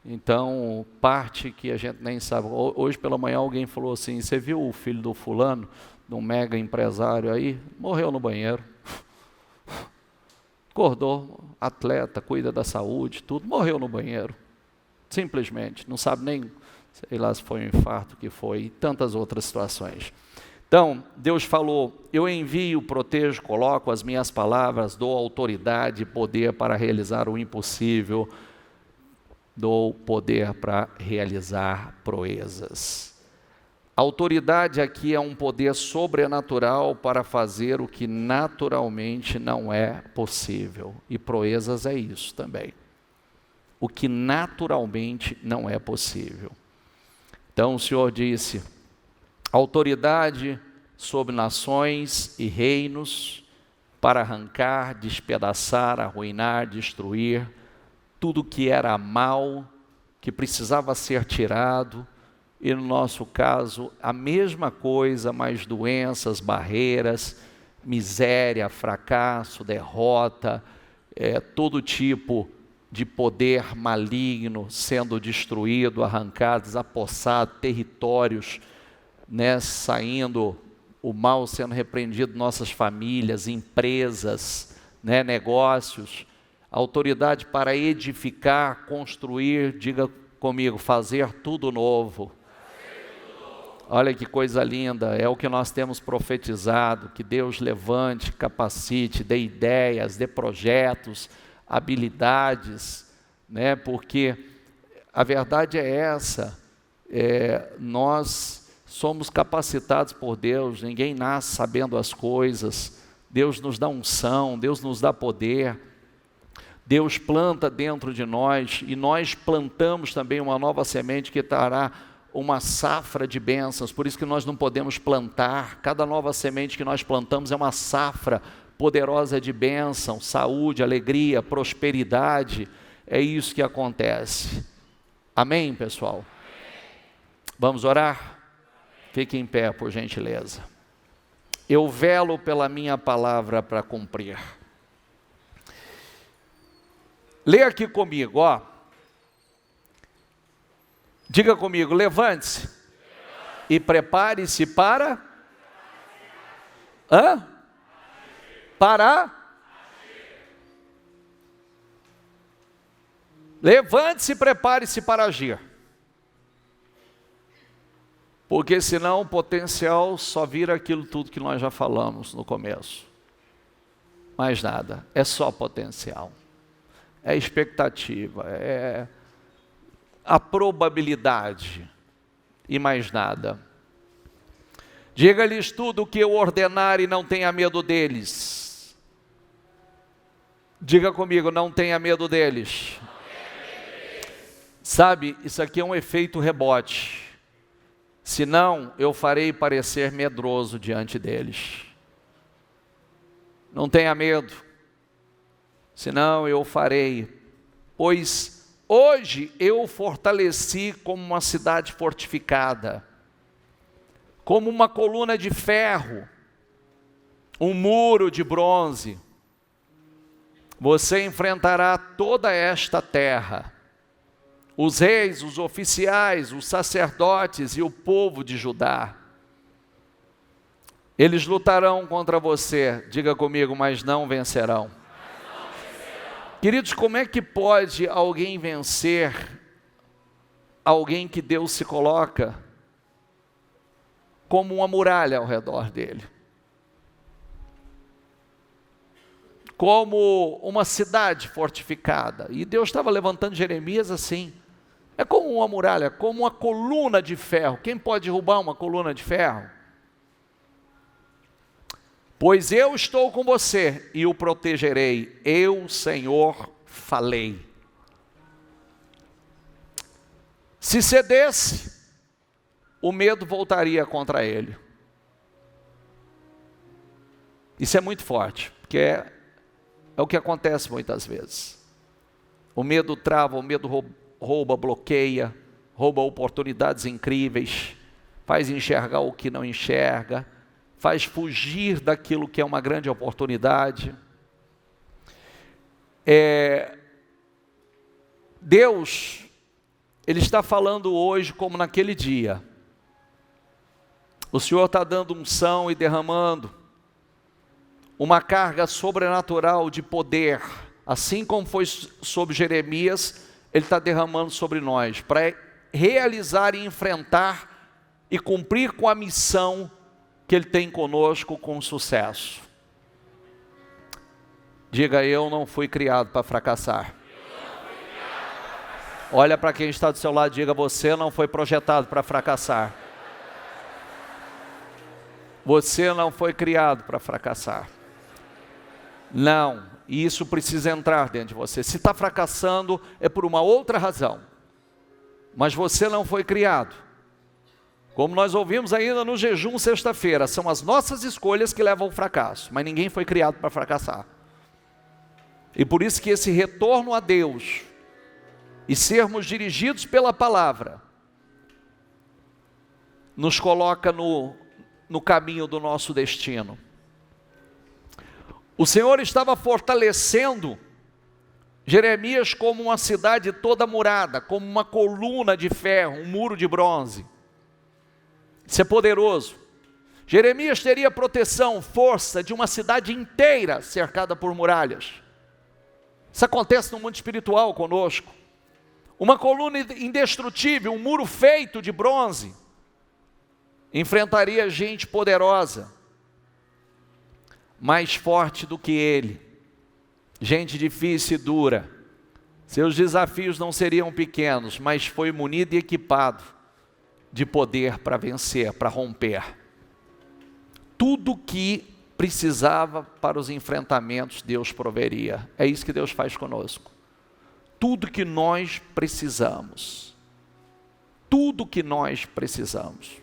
[SPEAKER 1] Então, parte que a gente nem sabe. Hoje pela manhã alguém falou assim, você viu o filho do fulano, de um mega empresário aí? Morreu no banheiro. Acordou, atleta, cuida da saúde, tudo, morreu no banheiro. Simplesmente, não sabe nem, sei lá se foi um infarto, que foi, e tantas outras situações. Então, Deus falou, eu envio, protejo, coloco as minhas palavras, dou autoridade e poder para realizar o impossível, dou poder para realizar proezas. Autoridade aqui é um poder sobrenatural para fazer o que naturalmente não é possível. E proezas é isso também. O que naturalmente não é possível. Então o Senhor disse, autoridade sobre nações e reinos para arrancar, despedaçar, arruinar, destruir tudo que era mal, que precisava ser tirado, e no nosso caso a mesma coisa, mais doenças, barreiras, miséria, fracasso, derrota, todo tipo de poder maligno sendo destruído, arrancado, desapossado, territórios, né, saindo, o mal sendo repreendido, nossas famílias, empresas, né, negócios, autoridade para edificar, construir, diga comigo, fazer tudo novo. Olha que coisa linda, é o que nós temos profetizado, que Deus levante, capacite, dê ideias, dê projetos, habilidades, né? Porque a verdade é essa, nós somos capacitados por Deus, ninguém nasce sabendo as coisas, Deus nos dá unção, Deus nos dá poder, Deus planta dentro de nós e nós plantamos também uma nova semente que trará uma safra de bênçãos, por isso que nós não podemos plantar, cada nova semente que nós plantamos é uma safra poderosa de bênção, saúde, alegria, prosperidade, é isso que acontece. Amém, pessoal? Vamos orar? Fique em pé, por gentileza. Eu velo pela minha palavra para cumprir. Lê aqui comigo, ó. Diga comigo, levante-se e prepare-se para... Levante-se e prepare-se para agir. Porque senão o potencial só vira aquilo tudo que nós já falamos no começo. Mais nada, é só potencial. É expectativa, é a probabilidade e mais nada. Diga-lhes tudo o que eu ordenar e não tenha medo deles. Diga comigo, não tenha medo deles. Sabe, isso aqui é um efeito rebote. Senão eu farei parecer medroso diante deles. Não tenha medo. Senão eu farei, pois hoje eu o fortaleci como uma cidade fortificada, como uma coluna de ferro, um muro de bronze. Você enfrentará toda esta terra. os reis, os oficiais, os sacerdotes e o povo de Judá. Eles lutarão contra você, diga comigo, mas não vencerão. Queridos, como é que pode alguém vencer alguém que Deus se coloca como uma muralha ao redor dele? Como uma cidade fortificada. E Deus estava levantando Jeremias assim. É como uma muralha, como uma coluna de ferro. Quem pode derrubar uma coluna de ferro? Pois eu estou com você e o protegerei. Eu, Senhor, falei. Se cedesse, o medo voltaria contra ele. Isso é muito forte, porque é o que acontece muitas vezes. O medo trava, o medo rouba, bloqueia, rouba oportunidades incríveis, faz enxergar o que não enxerga, faz fugir daquilo que é uma grande oportunidade. Deus, Ele está falando hoje como naquele dia. O Senhor está dando unção e derramando uma carga sobrenatural de poder, assim como foi sobre Jeremias, Ele está derramando sobre nós, para realizar e enfrentar e cumprir com a missão que Ele tem conosco com sucesso. Diga, eu não fui criado para fracassar. Olha para quem está do seu lado, diga, você não foi projetado para fracassar. Você não foi criado para fracassar. Não, e isso precisa entrar dentro de você. Se está fracassando, é por uma outra razão. Mas você não foi criado. Como nós ouvimos ainda no jejum sexta-feira, são as nossas escolhas que levam ao fracasso, mas ninguém foi criado para fracassar. E por isso que esse retorno a Deus, e sermos dirigidos pela palavra, nos coloca no caminho do nosso destino. O Senhor estava fortalecendo Jeremias como uma cidade toda murada, como uma coluna de ferro, um muro de bronze. Isso é poderoso. Jeremias teria proteção, força de uma cidade inteira cercada por muralhas. Isso acontece no mundo espiritual conosco. Uma coluna indestrutível, um muro feito de bronze, enfrentaria gente poderosa, mais forte do que ele, gente difícil e dura. Seus desafios não seriam pequenos, mas foi munido e equipado de poder para vencer, para romper. Tudo que precisava para os enfrentamentos, Deus proveria. É isso que Deus faz conosco. Tudo que nós precisamos. Tudo que nós precisamos.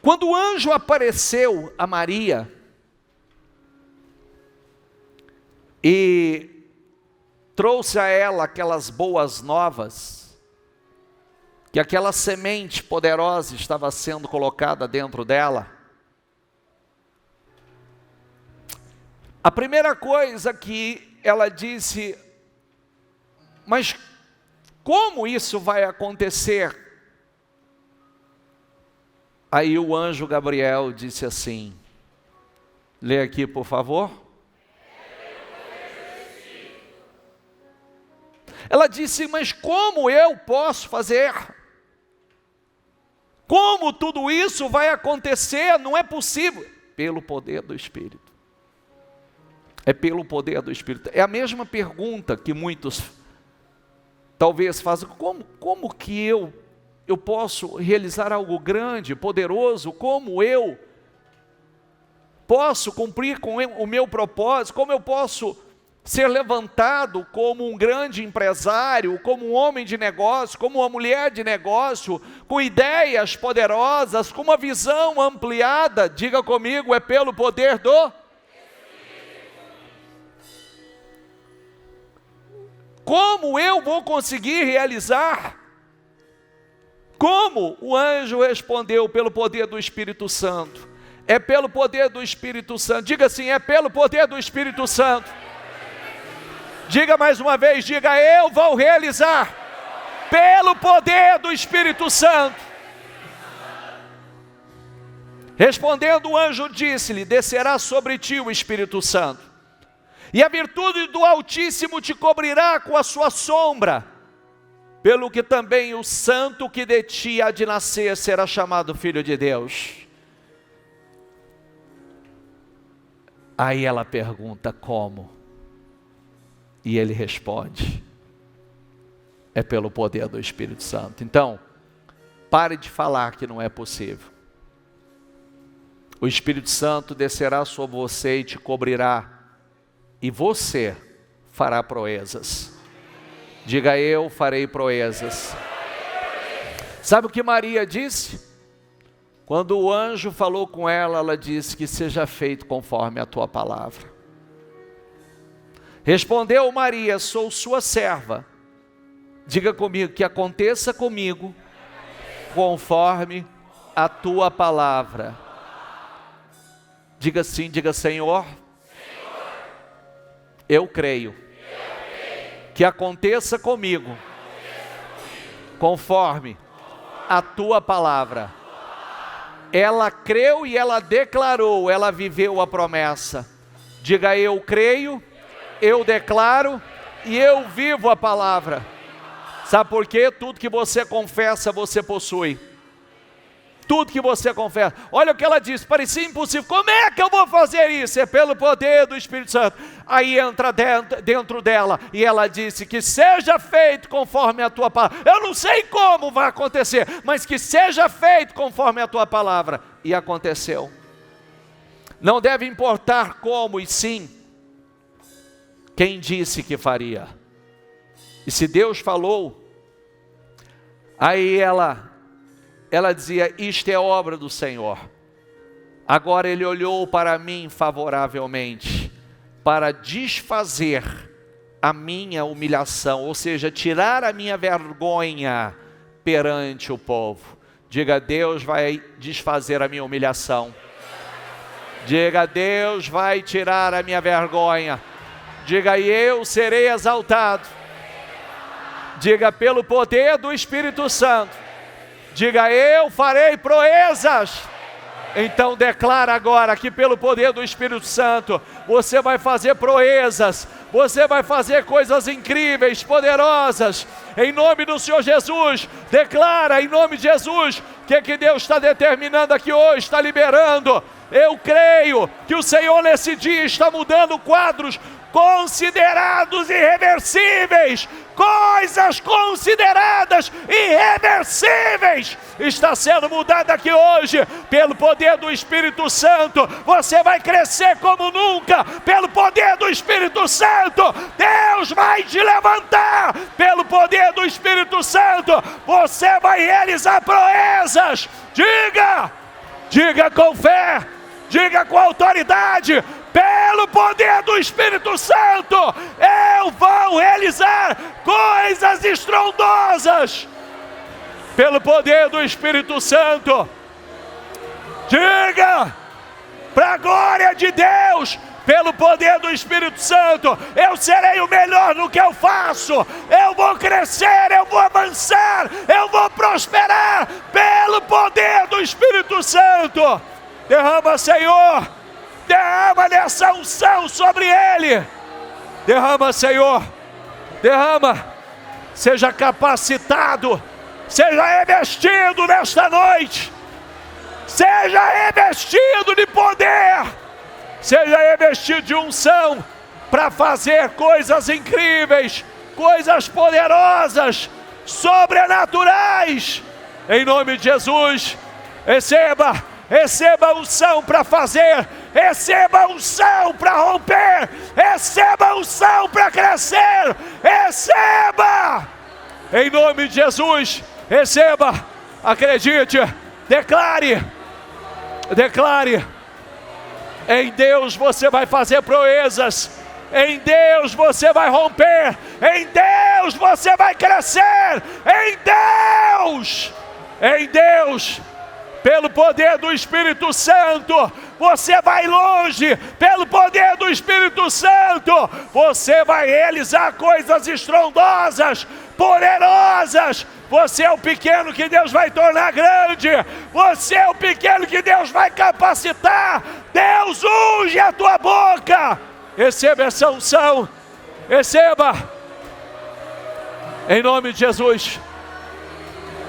[SPEAKER 1] Quando o anjo apareceu a Maria e trouxe a ela aquelas boas novas, que aquela semente poderosa estava sendo colocada dentro dela, a primeira coisa que ela disse: mas como isso vai acontecer? Aí o anjo Gabriel disse assim, lê aqui por favor. Ela disse, mas como eu posso fazer? Como tudo isso vai acontecer? Não é possível. Pelo poder do Espírito. É pelo poder do Espírito. É a mesma pergunta que muitos talvez façam. Como que eu posso realizar algo grande, poderoso? Como eu posso cumprir com o meu propósito? Como eu posso ser levantado como um grande empresário, como um homem de negócio, como uma mulher de negócio, com ideias poderosas, com uma visão ampliada? Diga comigo, é pelo poder do... Como eu vou conseguir realizar? Como? O anjo respondeu, pelo poder do Espírito Santo. É pelo poder do Espírito Santo. Diga assim, é pelo poder do Espírito Santo. Diga mais uma vez, diga: eu vou realizar pelo poder do Espírito Santo. Respondendo o anjo disse-lhe: descerá sobre ti o Espírito Santo, e a virtude do Altíssimo te cobrirá com a sua sombra, pelo que também o santo que de ti há de nascer será chamado Filho de Deus. Aí ela pergunta: como? E ele responde: é pelo poder do Espírito Santo. Então, pare de falar que não é possível. O Espírito Santo descerá sobre você e te cobrirá, e você fará proezas. Diga: eu farei proezas. Sabe o que Maria disse? Quando o anjo falou com ela, ela disse: que seja feito conforme a tua palavra. Respondeu Maria: sou sua serva. Diga comigo: que aconteça comigo conforme a tua palavra. Diga assim, diga: Senhor, eu creio que aconteça comigo conforme a tua palavra. Ela creu e ela declarou, ela viveu a promessa. Diga: eu creio, eu declaro e eu vivo a palavra. Sabe por quê? Tudo que você confessa, você possui. Tudo que você confessa. Olha o que ela disse: parecia impossível. Como é que eu vou fazer isso? É pelo poder do Espírito Santo. Aí entra dentro dela e ela disse: que seja feito conforme a tua palavra. Eu não sei como vai acontecer, mas que seja feito conforme a tua palavra. E aconteceu. Não deve importar como, e sim quem disse que faria. E se Deus falou, aí ela dizia: isto é obra do Senhor. Agora ele olhou para mim favoravelmente, para desfazer a minha humilhação, ou seja, tirar a minha vergonha perante o povo. Diga: Deus vai desfazer a minha humilhação. Diga: Deus vai tirar a minha vergonha. Diga: e eu serei exaltado. Diga: pelo poder do Espírito Santo. Diga: eu farei proezas. Então declara agora que pelo poder do Espírito Santo, você vai fazer proezas, você vai fazer coisas incríveis, poderosas, em nome do Senhor Jesus. Declara em nome de Jesus, que Deus está determinando aqui hoje, está liberando. Eu creio que o Senhor nesse dia está mudando quadros considerados irreversíveis, coisas consideradas irreversíveis, está sendo mudada aqui hoje, pelo poder do Espírito Santo. Você vai crescer como nunca, pelo poder do Espírito Santo. Deus vai te levantar, pelo poder do Espírito Santo. Você vai realizar proezas. Diga com fé, diga com autoridade: pelo poder do Espírito Santo, eu vou realizar coisas estrondosas. Pelo poder do Espírito Santo. Diga, para a glória de Deus, pelo poder do Espírito Santo, eu serei o melhor no que eu faço. Eu vou crescer, eu vou avançar, eu vou prosperar, pelo poder do Espírito Santo. Derrama, Senhor. Derrama nessa unção sobre ele. Derrama, Senhor. Derrama. Seja capacitado. Seja revestido nesta noite. Seja revestido de poder. Seja revestido de unção para fazer coisas incríveis, coisas poderosas, sobrenaturais. Em nome de Jesus, receba unção para fazer, receba unção para romper, receba unção para crescer, receba, em nome de Jesus, receba, acredite, declare, em Deus você vai fazer proezas, em Deus você vai romper, em Deus você vai crescer, em Deus, pelo poder do Espírito Santo, você vai longe, pelo poder do Espírito Santo, você vai realizar coisas estrondosas, poderosas. Você é o pequeno que Deus vai tornar grande, você é o pequeno que Deus vai capacitar. Deus unge a tua boca. Receba essa unção, receba, em nome de Jesus.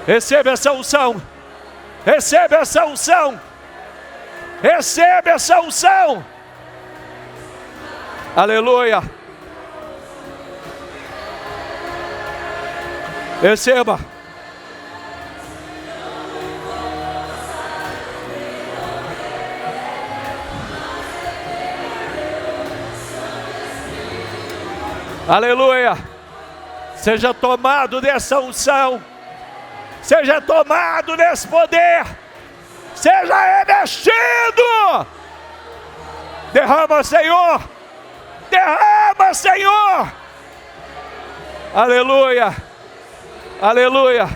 [SPEAKER 1] Receba essa unção, receba essa unção, receba essa unção. Aleluia. Receba. Aleluia. Seja tomado dessa unção, seja tomado desse poder, seja revestido. Derrama, Senhor, derrama, Senhor. Aleluia, aleluia,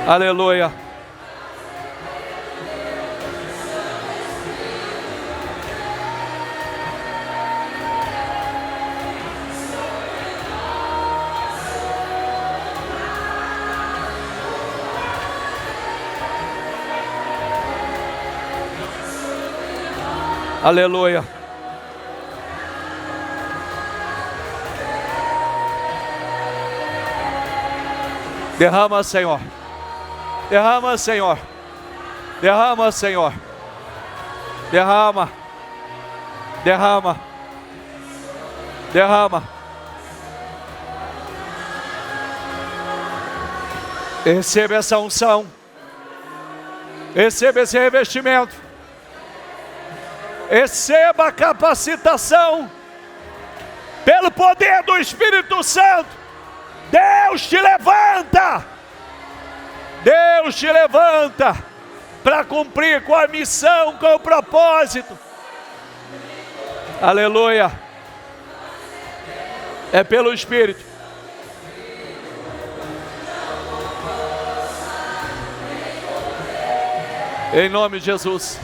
[SPEAKER 1] aleluia. Aleluia. Derrama, Senhor. Derrama, Senhor. Derrama, Senhor. Derrama. Derrama. Derrama. Receba essa unção. Receba esse revestimento. Receba a capacitação pelo poder do Espírito Santo. Deus te levanta. Deus te levanta para cumprir com a missão, com o propósito. Aleluia. É pelo Espírito. Em nome de Jesus.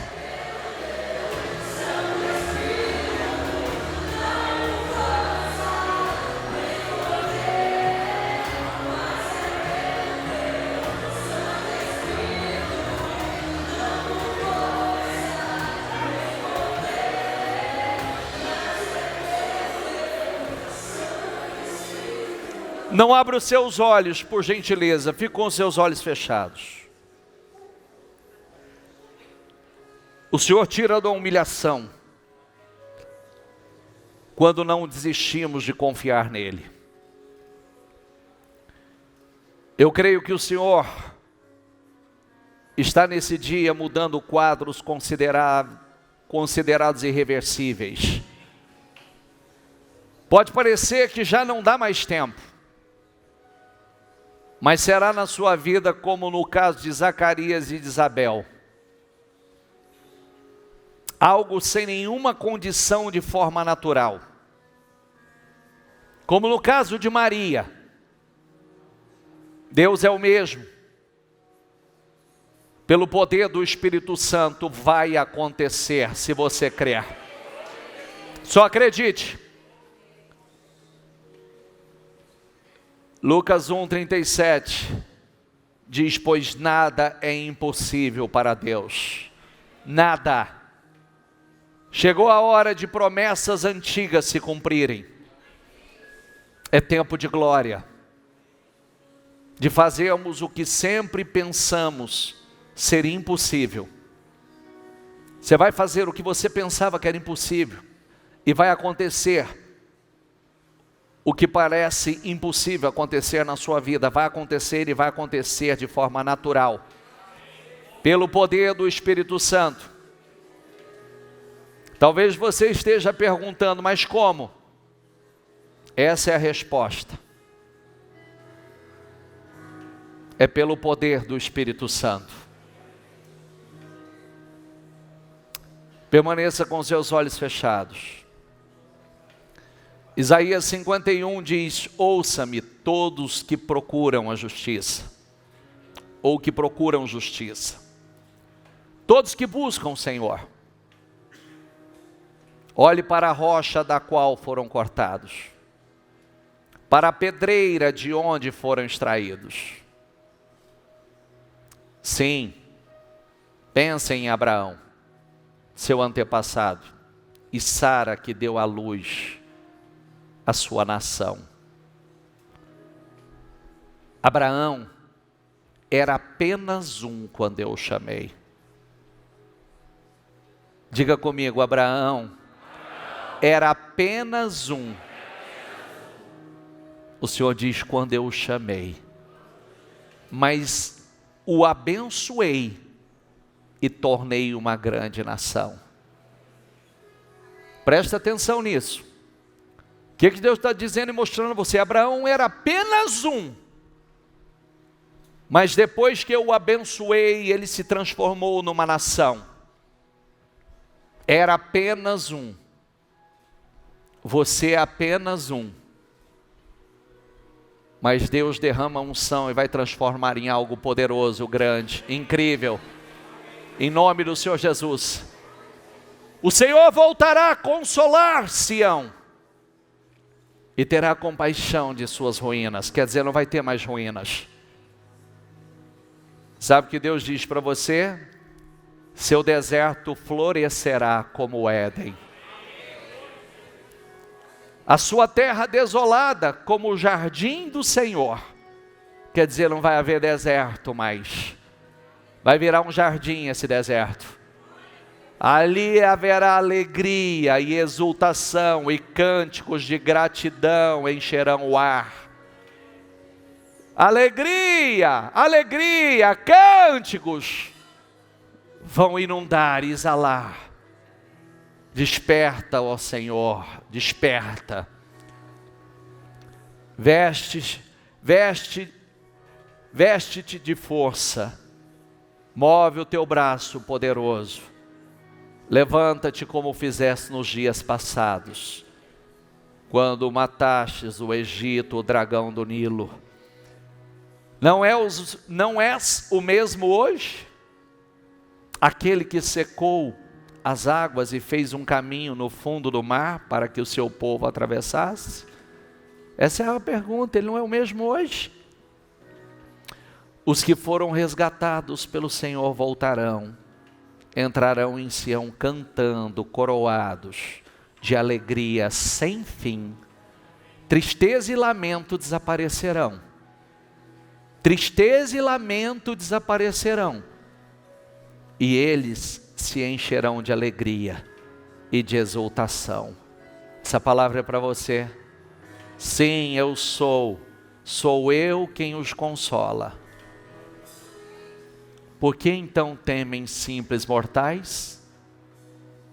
[SPEAKER 1] Não abra os seus olhos, por gentileza, fique com os seus olhos fechados. O Senhor tira da humilhação quando não desistimos de confiar nele. Eu creio que o Senhor está nesse dia mudando quadros considerados irreversíveis. Pode parecer que já não dá mais tempo, mas será na sua vida como no caso de Zacarias e de Isabel. Algo sem nenhuma condição de forma natural. Como no caso de Maria. Deus é o mesmo. Pelo poder do Espírito Santo vai acontecer se você crer. Só acredite. Lucas 1:37 diz: pois nada é impossível para Deus. Nada. Chegou a hora de promessas antigas se cumprirem. É tempo de glória. De fazermos o que sempre pensamos ser impossível. Você vai fazer o que você pensava que era impossível. E vai acontecer o que parece impossível acontecer na sua vida. Vai acontecer e vai acontecer de forma natural. Pelo poder do Espírito Santo. Talvez você esteja perguntando, mas como? Essa é a resposta. É pelo poder do Espírito Santo. Permaneça com seus olhos fechados. Isaías 51 diz: ouça-me todos que procuram a justiça, ou que procuram justiça. Todos que buscam o Senhor. Olhe para a rocha da qual foram cortados, para a pedreira de onde foram extraídos. Sim, pensem em Abraão, seu antepassado, e Sara que deu à luz a sua nação. Abraão era apenas um quando eu o chamei. Diga comigo, Abraão era apenas um. O Senhor diz, quando eu o chamei, mas o abençoei e tornei uma grande nação. Presta atenção nisso. O que Deus está dizendo e mostrando a você? Abraão era apenas um, mas depois que eu o abençoei, ele se transformou numa nação. Era apenas um. Você é apenas um. Mas Deus derrama unção e vai transformar em algo poderoso, grande, incrível. Em nome do Senhor Jesus. O Senhor voltará a consolar Sião. E terá compaixão de suas ruínas. Quer dizer, não vai ter mais ruínas. Sabe o que Deus diz para você? Seu deserto florescerá como o Éden. A sua terra desolada como o jardim do Senhor. Quer dizer, não vai haver deserto mais. Vai virar um jardim esse deserto. Ali haverá alegria e exultação e cânticos de gratidão encherão o ar. Alegria, alegria, cânticos vão inundar e exalar. Desperta, ó Senhor, desperta. Veste-te de força. Move o teu braço poderoso. Levanta-te como fizeste nos dias passados, quando matastes o Egito, o dragão do Nilo. Não és o mesmo hoje? Aquele que secou as águas e fez um caminho no fundo do mar para que o seu povo atravessasse? Essa é a pergunta, ele não é o mesmo hoje? Os que foram resgatados pelo Senhor voltarão, entrarão em Sião cantando, coroados de alegria sem fim. Tristeza e lamento desaparecerão. Tristeza e lamento desaparecerão. E eles se encherão de alegria e de exultação. Essa palavra é para você. Sim, eu sou eu quem os consola. Por que então temem simples mortais,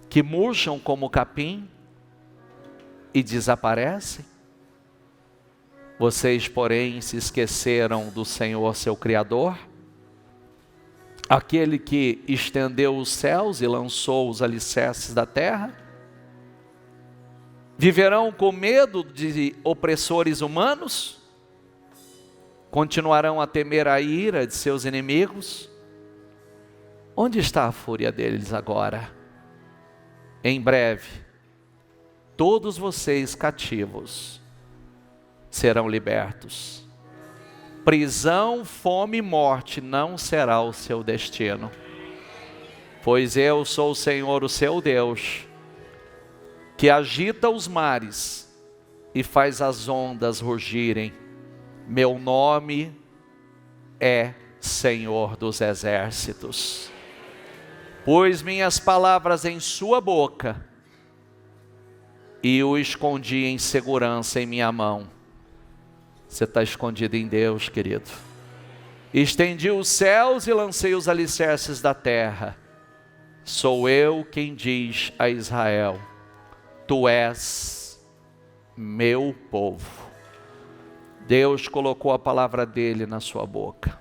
[SPEAKER 1] que murcham como capim e desaparecem? Vocês, porém, se esqueceram do Senhor, seu Criador, aquele que estendeu os céus e lançou os alicerces da terra? Viverão com medo de opressores humanos? Continuarão a temer a ira de seus inimigos? Onde está a fúria deles agora? Em breve, todos vocês cativos serão libertos. Prisão, fome e morte não será o seu destino. Pois eu sou o Senhor, o seu Deus, que agita os mares e faz as ondas rugirem. Meu nome é Senhor dos Exércitos. Pus minhas palavras em sua boca e o escondi em segurança em minha mão. Você está escondido em Deus, querido. Estendi os céus e lancei os alicerces da terra. Sou eu quem diz a Israel: tu és meu povo. Deus colocou a palavra dele na sua boca.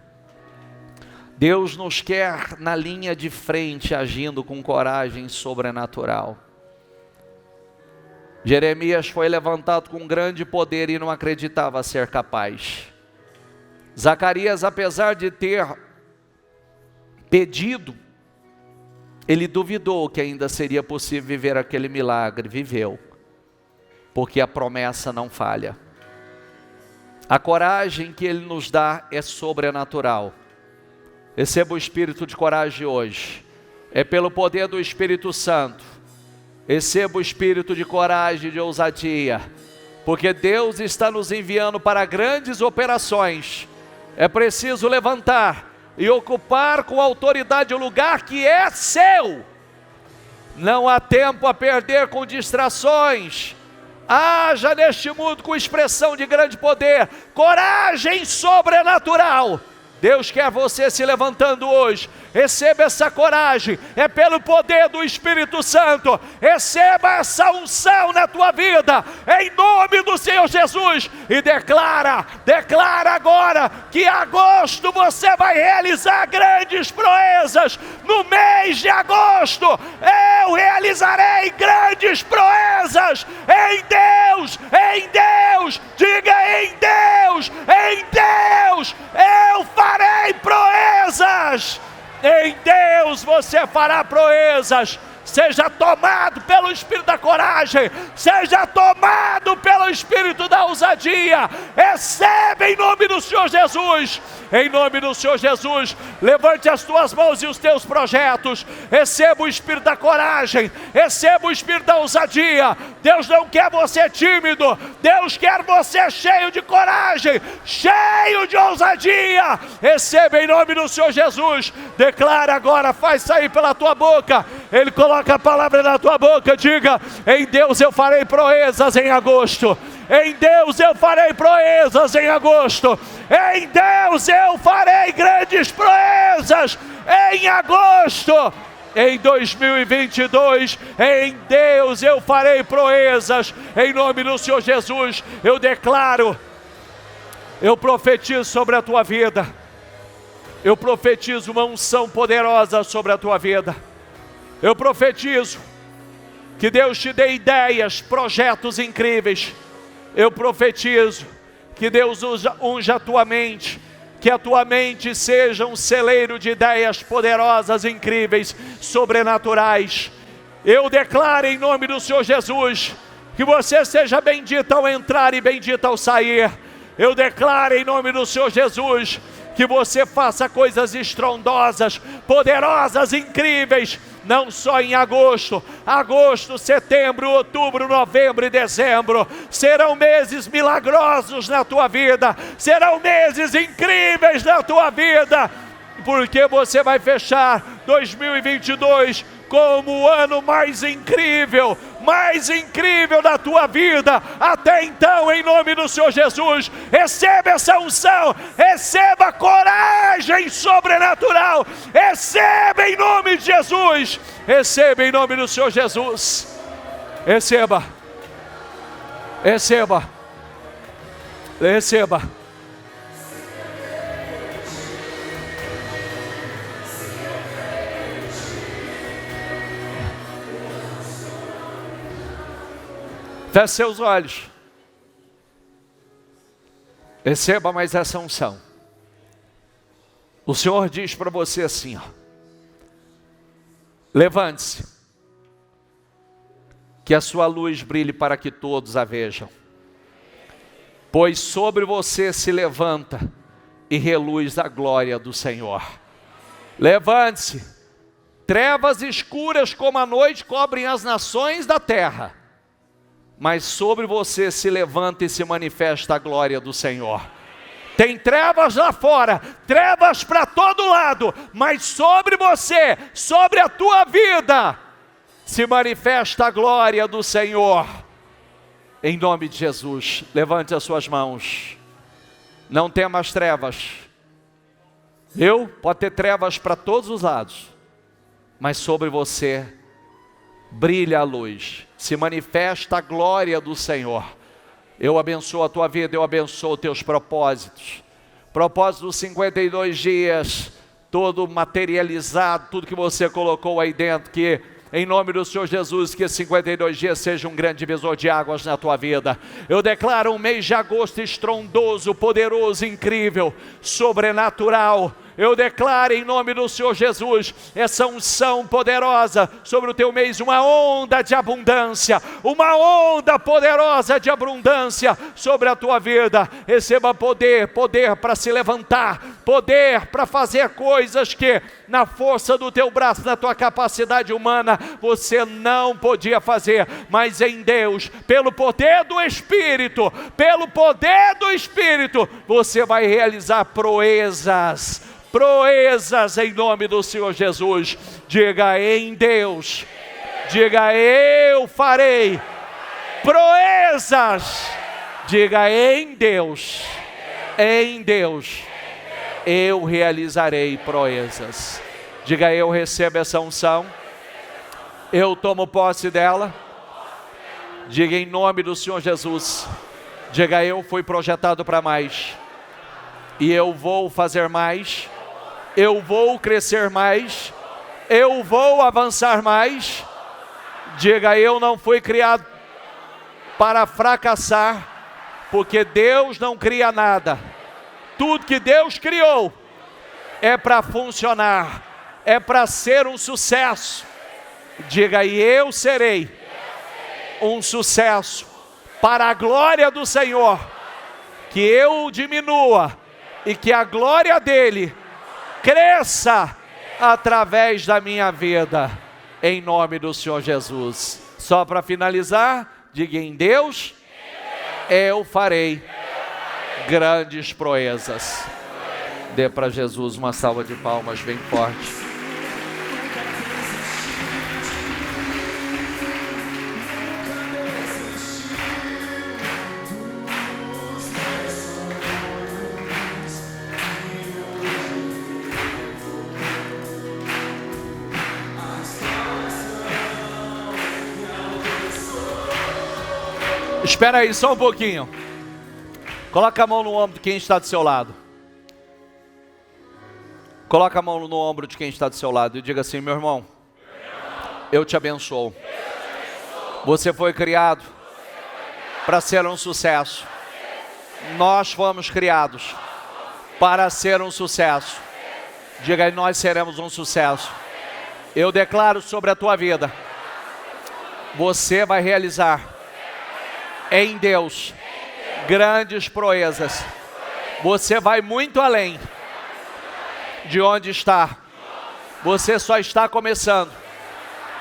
[SPEAKER 1] Deus nos quer na linha de frente, agindo com coragem sobrenatural. Jeremias foi levantado com grande poder e não acreditava ser capaz. Zacarias, apesar de ter pedido Ele duvidou que ainda seria possível viver aquele milagre, viveu, porque a promessa não falha. A coragem que Ele nos dá é sobrenatural. Receba o espírito de coragem hoje, é pelo poder do Espírito Santo. Receba o espírito de coragem e de ousadia, porque Deus está nos enviando para grandes operações. É preciso levantar e ocupar com autoridade o lugar que é seu. Não há tempo a perder com distrações. Haja neste mundo com expressão de grande poder, coragem sobrenatural. Deus quer você se levantando hoje. Receba essa coragem, é pelo poder do Espírito Santo. Receba essa unção na tua vida, em nome do Senhor Jesus. E declara agora que em agosto você vai realizar grandes proezas. No mês de agosto eu realizarei grandes proezas. Em Deus, diga em Deus eu farei proezas. Em Deus você fará proezas. Seja tomado pelo Espírito da coragem, seja tomado pelo Espírito da ousadia. Recebe em nome do Senhor Jesus. Em nome do Senhor Jesus, levante as tuas mãos e os teus projetos. Receba o Espírito da coragem, receba o Espírito da ousadia. Deus não quer você tímido, Deus quer você cheio de coragem, cheio de ousadia. Receba em nome do Senhor Jesus. Declara agora, faz sair pela tua boca. Ele coloca a palavra na tua boca, diga: em Deus eu farei proezas em agosto. Em Deus eu farei proezas em agosto. Em Deus eu farei grandes proezas em agosto. Em 2022, em Deus eu farei proezas. Em nome do Senhor Jesus, eu declaro, eu profetizo sobre a tua vida. Eu profetizo uma unção poderosa sobre a tua vida. Eu profetizo que Deus te dê ideias, projetos incríveis. Eu profetizo que Deus unja a tua mente, que a tua mente seja um celeiro de ideias poderosas, incríveis, sobrenaturais. Eu declaro em nome do Senhor Jesus, que você seja bendito ao entrar e bendito ao sair. Eu declaro em nome do Senhor Jesus, que você faça coisas estrondosas, poderosas, incríveis, não só em agosto, setembro, outubro, novembro e dezembro, serão meses milagrosos na tua vida, serão meses incríveis na tua vida, porque você vai fechar 2022 como o ano mais incrível da tua vida, até então, em nome do Senhor Jesus. Receba essa unção, receba coragem sobrenatural, receba em nome de Jesus, receba em nome do Senhor Jesus, receba. Feche seus olhos. Receba mais essa unção. O Senhor diz para você assim, ó: levante-se, que a sua luz brilhe para que todos a vejam. Pois sobre você se levanta e reluz a glória do Senhor. Levante-se. Trevas escuras como a noite cobrem as nações da terra, mas sobre você se levanta e se manifesta a glória do Senhor. Tem trevas lá fora, trevas para todo lado, mas sobre você, sobre a tua vida, se manifesta a glória do Senhor. Em nome de Jesus, levante as suas mãos. Não tema as trevas. Pode ter trevas para todos os lados, mas sobre você brilha a luz, se manifesta a glória do Senhor. Eu abençoo a tua vida, eu abençoo os teus propósitos. Propósito dos 52 dias, todo materializado, tudo que você colocou aí dentro, que em nome do Senhor Jesus, que 52 dias seja um grande divisor de águas na tua vida. Eu declaro um mês de agosto estrondoso, poderoso, incrível, sobrenatural. Eu declaro em nome do Senhor Jesus, essa unção poderosa sobre o teu mês, uma onda de abundância, uma onda poderosa de abundância sobre a tua vida. Receba poder, poder para se levantar, poder para fazer coisas que na força do teu braço, na tua capacidade humana, você não podia fazer, mas em Deus, pelo poder do Espírito, pelo poder do Espírito, você vai realizar proezas, proezas em nome do Senhor Jesus. Diga: em Deus, diga: eu farei proezas. Diga: em Deus, em Deus, eu realizarei proezas. Diga: eu recebo essa unção, eu tomo posse dela. Diga em nome do Senhor Jesus. Diga: eu fui projetado para mais, e eu vou fazer mais, eu vou crescer mais, eu vou avançar mais. Diga: eu não fui criado para fracassar, porque Deus não cria nada. Tudo que Deus criou é para funcionar, é para ser um sucesso. Diga: e eu serei um sucesso para a glória do Senhor. Que eu diminua e que a glória dele cresça através da minha vida, em nome do Senhor Jesus. Só para finalizar, diga: em Deus eu farei grandes proezas. Dê para Jesus uma salva de palmas bem forte. Espera aí só um pouquinho. Coloca a mão no ombro de quem está do seu lado. Coloca a mão no ombro de quem está do seu lado e diga assim: meu irmão, eu te abençoo. Você foi criado para ser um sucesso. Nós fomos criados para ser um sucesso. Diga aí: nós seremos um sucesso. Eu declaro sobre a tua vida, você vai realizar em Deus grandes proezas. Você vai muito além de onde está. Você só está começando,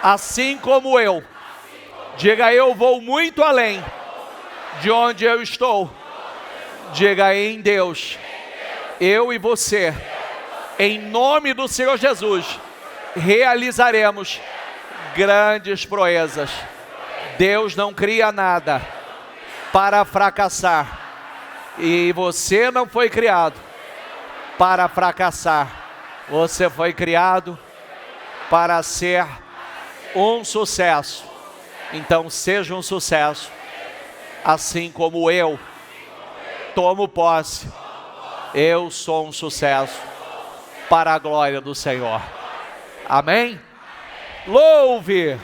[SPEAKER 1] assim como eu. Diga: eu vou muito além de onde eu estou. Diga: em Deus, eu e você, em nome do Senhor Jesus, realizaremos grandes proezas. Deus não cria nada para fracassar, e você não foi criado para fracassar. Você foi criado para ser um sucesso. Então seja um sucesso, assim como eu tomo posse. Eu sou um sucesso para a glória do Senhor. Amém? Louve